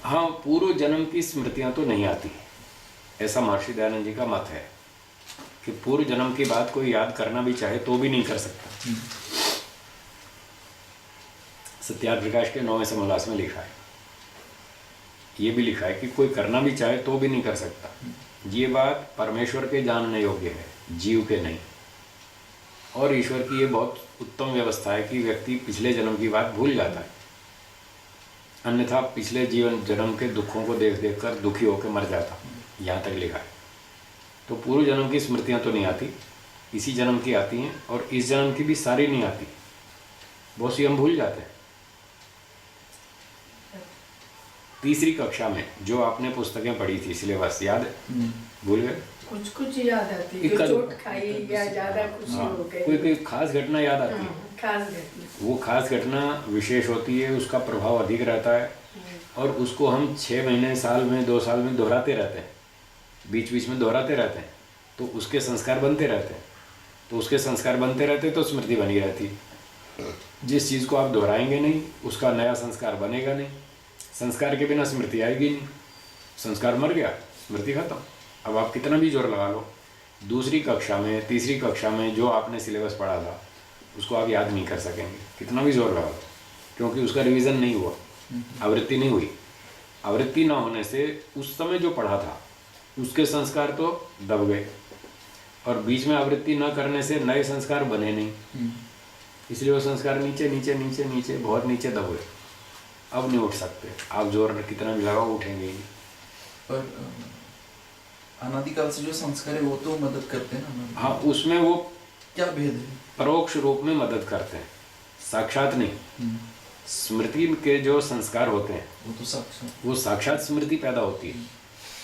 हाँ, पूर्व जन्म की स्मृतियाँ तो नहीं आती, ऐसा महर्षि दयानंद जी का मत है कि पूर्व जन्म की बात कोई याद करना भी चाहे तो भी नहीं कर सकता। सत्यार्थ प्रकाश के 9वें समोल्लास में लिखा है, ये भी लिखा है कि कोई करना भी चाहे तो भी नहीं कर सकता। ये बात परमेश्वर के जानने योग्य है, जीव के नहीं। और ईश्वर की ये बहुत उत्तम व्यवस्था है कि व्यक्ति पिछले जन्म की बात भूल जाता है, अन्यथा पिछले जीवन जन्म के दुखों को देख देख कर दुखी होकर मर जाता, यहाँ तक लिखा है। तो पूर्व जन्म की स्मृतियाँ तो नहीं आती, इसी जन्म की आती हैं, और इस जन्म की भी सारी नहीं आती, बहुत सी हम भूल जाते हैं। तीसरी कक्षा में जो आपने पुस्तकें पढ़ी थी, सिलेबस याद है? भूल गए? कुछ कुछ याद आती है, चोट खाई या ज्यादा खुशी हो गई, कोई खास घटना याद आती है। खास घटना, वो खास घटना विशेष होती है, उसका प्रभाव अधिक रहता है, और उसको हम 6 महीने, साल में, 2 साल में दोहराते रहते हैं, बीच बीच में दोहराते रहते हैं, तो उसके संस्कार बनते रहते हैं। तो उसके संस्कार बनते रहते तो स्मृति बनी रहती है। जिस चीज़ को आप दोहराएंगे नहीं, उसका नया संस्कार बनेगा नहीं। संस्कार के बिना स्मृति आएगी नहीं, संस्कार मर गया, स्मृति खत्म। अब आप कितना भी जोर लगा लो, दूसरी कक्षा में, तीसरी कक्षा में जो आपने सिलेबस पढ़ा था उसको आप याद नहीं कर सकेंगे, कितना भी जोर लगा लो, क्योंकि उसका रिवीजन नहीं हुआ, आवृत्ति नहीं हुई। आवृत्ति ना होने से उस समय जो पढ़ा था उसके संस्कार तो दब गए, और बीच में आवृत्ति न करने से नए संस्कार बने नहीं, इसलिए वो संस्कार नीचे नीचे नीचे नीचे बहुत नीचे दब गए। अब नहीं उठ सकते, आप जोर कितना भी लगाओ उठेंगे ही नहीं। पर अनादिकाल से जो संस्कार है वो तो मदद करते हैं ना। हाँ, उसमें वो क्या भेद है? परोक्ष रूप में मदद करते हैं, साक्षात नहीं। स्मृति के जो संस्कार होते हैं वो तो साक्षात। वो साक्षात स्मृति पैदा होती है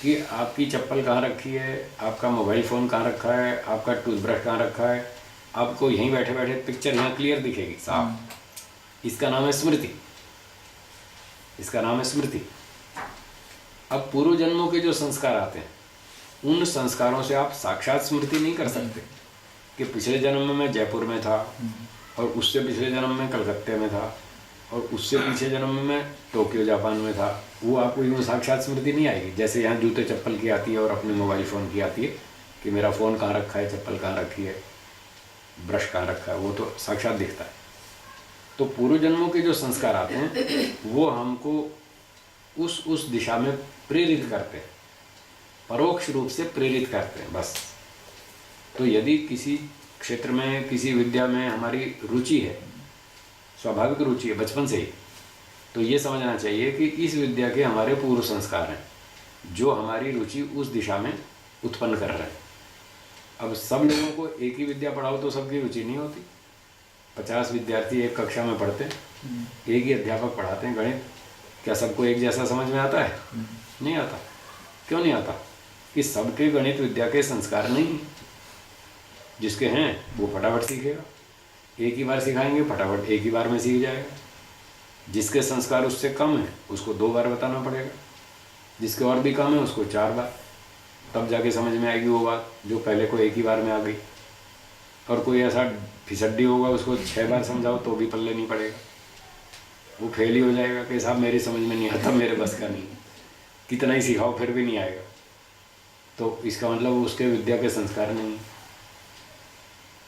कि आपकी चप्पल कहाँ रखी है, आपका मोबाइल फ़ोन कहाँ रखा है, आपका टूथब्रश कहाँ रखा है, आपको यहीं बैठे बैठे पिक्चर यहाँ क्लियर दिखेगी साफ। इसका नाम है स्मृति, इसका नाम है स्मृति। अब पूर्व जन्मों के जो संस्कार आते हैं उन संस्कारों से आप साक्षात स्मृति नहीं कर सकते कि पिछले जन्म में मैं जयपुर में था और उससे पिछले जन्म में कलकत्ते में था और उससे पिछले जन्म में मैं टोक्यो जापान में था। वो आपको यूँ साक्षात स्मृति नहीं आएगी जैसे यहाँ जूते चप्पल की आती है और अपने मोबाइल फ़ोन की आती है कि मेरा फ़ोन कहाँ रखा है, चप्पल कहाँ रखी है, ब्रश कहाँ रखा है, वो तो साक्षात दिखता है। तो पूर्व जन्मों के जो संस्कार आते हैं वो हमको उस दिशा में प्रेरित करते हैं, परोक्ष रूप से प्रेरित करते हैं बस। तो यदि किसी क्षेत्र में किसी विद्या में हमारी रुचि है, स्वाभाविक रुचि है बचपन से ही, तो ये समझना चाहिए कि इस विद्या के हमारे पूर्व संस्कार हैं जो हमारी रुचि उस दिशा में उत्पन्न कर रहे हैं। अब सब लोगों को एक ही विद्या पढ़ाओ तो सबकी रुचि नहीं होती। 50 विद्यार्थी एक कक्षा में पढ़ते हैं, एक ही अध्यापक पढ़ाते हैं गणित, क्या सबको एक जैसा समझ में आता है? नहीं आता। क्यों नहीं आता? कि सबके गणित विद्या के संस्कार नहीं हैं। जिसके हैं वो फटाफट सीखेगा, एक ही बार सिखाएंगे फटाफट एक ही बार में सीख जाएगा। जिसके संस्कार उससे कम है उसको 2 बार बताना पड़ेगा, जिसके और भी कम है उसको 4 बार, तब जाके समझ में आएगी वो बात जो पहले को एक ही बार में आ गई। और कोई ऐसा फिसड्डी होगा उसको 6 बार समझाओ तो भी पल्ले नहीं पड़ेगा, वो फेल ही हो जाएगा कि साहब मेरी समझ में नहीं आता, मेरे बस का नहीं, कितना ही सिखाओ फिर भी नहीं आएगा। तो इसका मतलब उसके विद्या के संस्कार नहीं।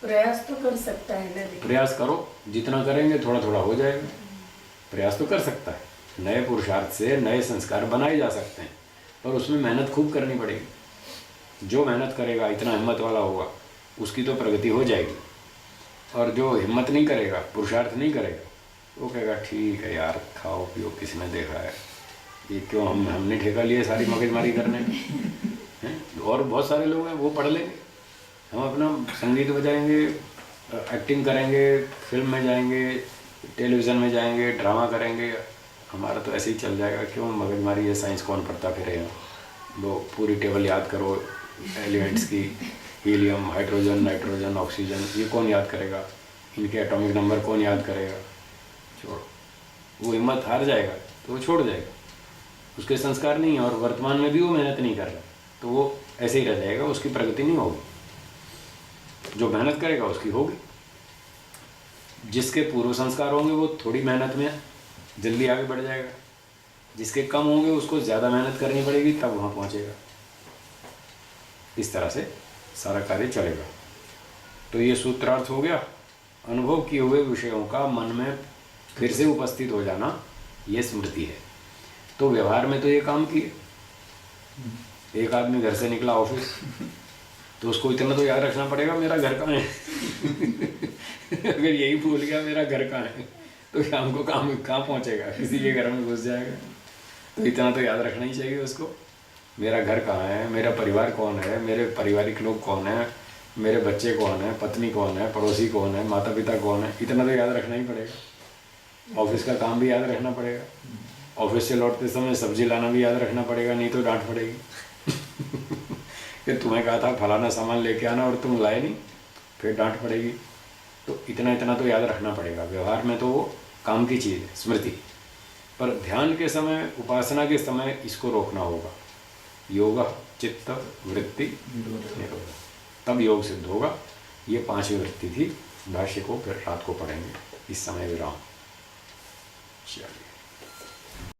प्रयास तो कर सकता है ना, लेकिन प्रयास करो, जितना करेंगे थोड़ा थोड़ा हो जाएगा। प्रयास तो कर सकता है, नए पुरुषार्थ से नए संस्कार बनाए जा सकते हैं, पर उसमें मेहनत खूब करनी पड़ेगी। जो मेहनत करेगा, इतना हिम्मत वाला होगा, उसकी तो प्रगति हो जाएगी। और जो हिम्मत नहीं करेगा, पुरुषार्थ नहीं करेगा, वो कहेगा ठीक है यार, खाओ पियो, किसने देखा है, ये क्यों हमने ठेका लिए सारी मगजमारी करने हैं। और बहुत सारे लोग हैं वो पढ़ लेंगे, हम अपना संगीत बजाएंगे, एक्टिंग करेंगे, फिल्म में जाएंगे, टेलीविज़न में जाएंगे, ड्रामा करेंगे, हमारा तो ऐसे ही चल जाएगा। क्यों मगजमारी है, साइंस कौन पढ़ता फिरेगा। वो पूरी टेबल याद करो एलिमेंट्स की, हीलियम, हाइड्रोजन, नाइट्रोजन, ऑक्सीजन, ये कौन याद करेगा, इनके एटॉमिक नंबर कौन याद करेगा। छोड़, वो हिम्मत हार जाएगा तो वो छोड़ जाएगा, उसके संस्कार नहीं है और वर्तमान में भी वो मेहनत नहीं कर रहा, तो वो ऐसे ही रह जाएगा, उसकी प्रगति नहीं होगी। जो मेहनत करेगा उसकी होगी। जिसके पूर्व संस्कार होंगे वो थोड़ी मेहनत में जल्दी आगे बढ़ जाएगा, जिसके कम होंगे उसको ज़्यादा मेहनत करनी पड़ेगी, तब वहाँ पहुँचेगा। इस तरह से सारा कार्य चलेगा। तो ये सूत्रार्थ हो गया। अनुभव किए हुए विषयों का मन में फिर से उपस्थित हो जाना, ये स्मृति है। तो व्यवहार में तो ये काम किए। एक आदमी घर से निकला ऑफिस, तो उसको इतना तो याद रखना पड़ेगा मेरा घर कहाँ है। अगर यही भूल गया मेरा घर कहाँ है, तो शाम को काम कहाँ पहुँचेगा, किसी के घर में घुस जाएगा। तो इतना तो याद रखना ही चाहिए उसको, मेरा घर कहाँ है, मेरा परिवार कौन है, मेरे पारिवारिक लोग कौन है, मेरे बच्चे कौन है, पत्नी कौन है, पड़ोसी कौन है, माता पिता कौन है, इतना तो याद रखना ही पड़ेगा। ऑफिस का काम भी याद रखना पड़ेगा, ऑफिस से लौटते समय सब्जी लाना भी याद रखना पड़ेगा, नहीं तो डांट पड़ेगी कि तुम्हें कहा था फलाना सामान लेके आना और तुम लाए नहीं, फिर डांट पड़ेगी। तो इतना तो याद रखना पड़ेगा। व्यवहार में तो वो काम की चीज़ है, स्मृति। पर ध्यान के समय, उपासना के समय इसको रोकना होगा। योग, चित्त, वृत्ति, निरोध, तब योग सिद्ध होगा। ये 5वीं वृत्ति थी। भाष्य को फिर रात को पढ़ेंगे। इस समय विराम। चलिए।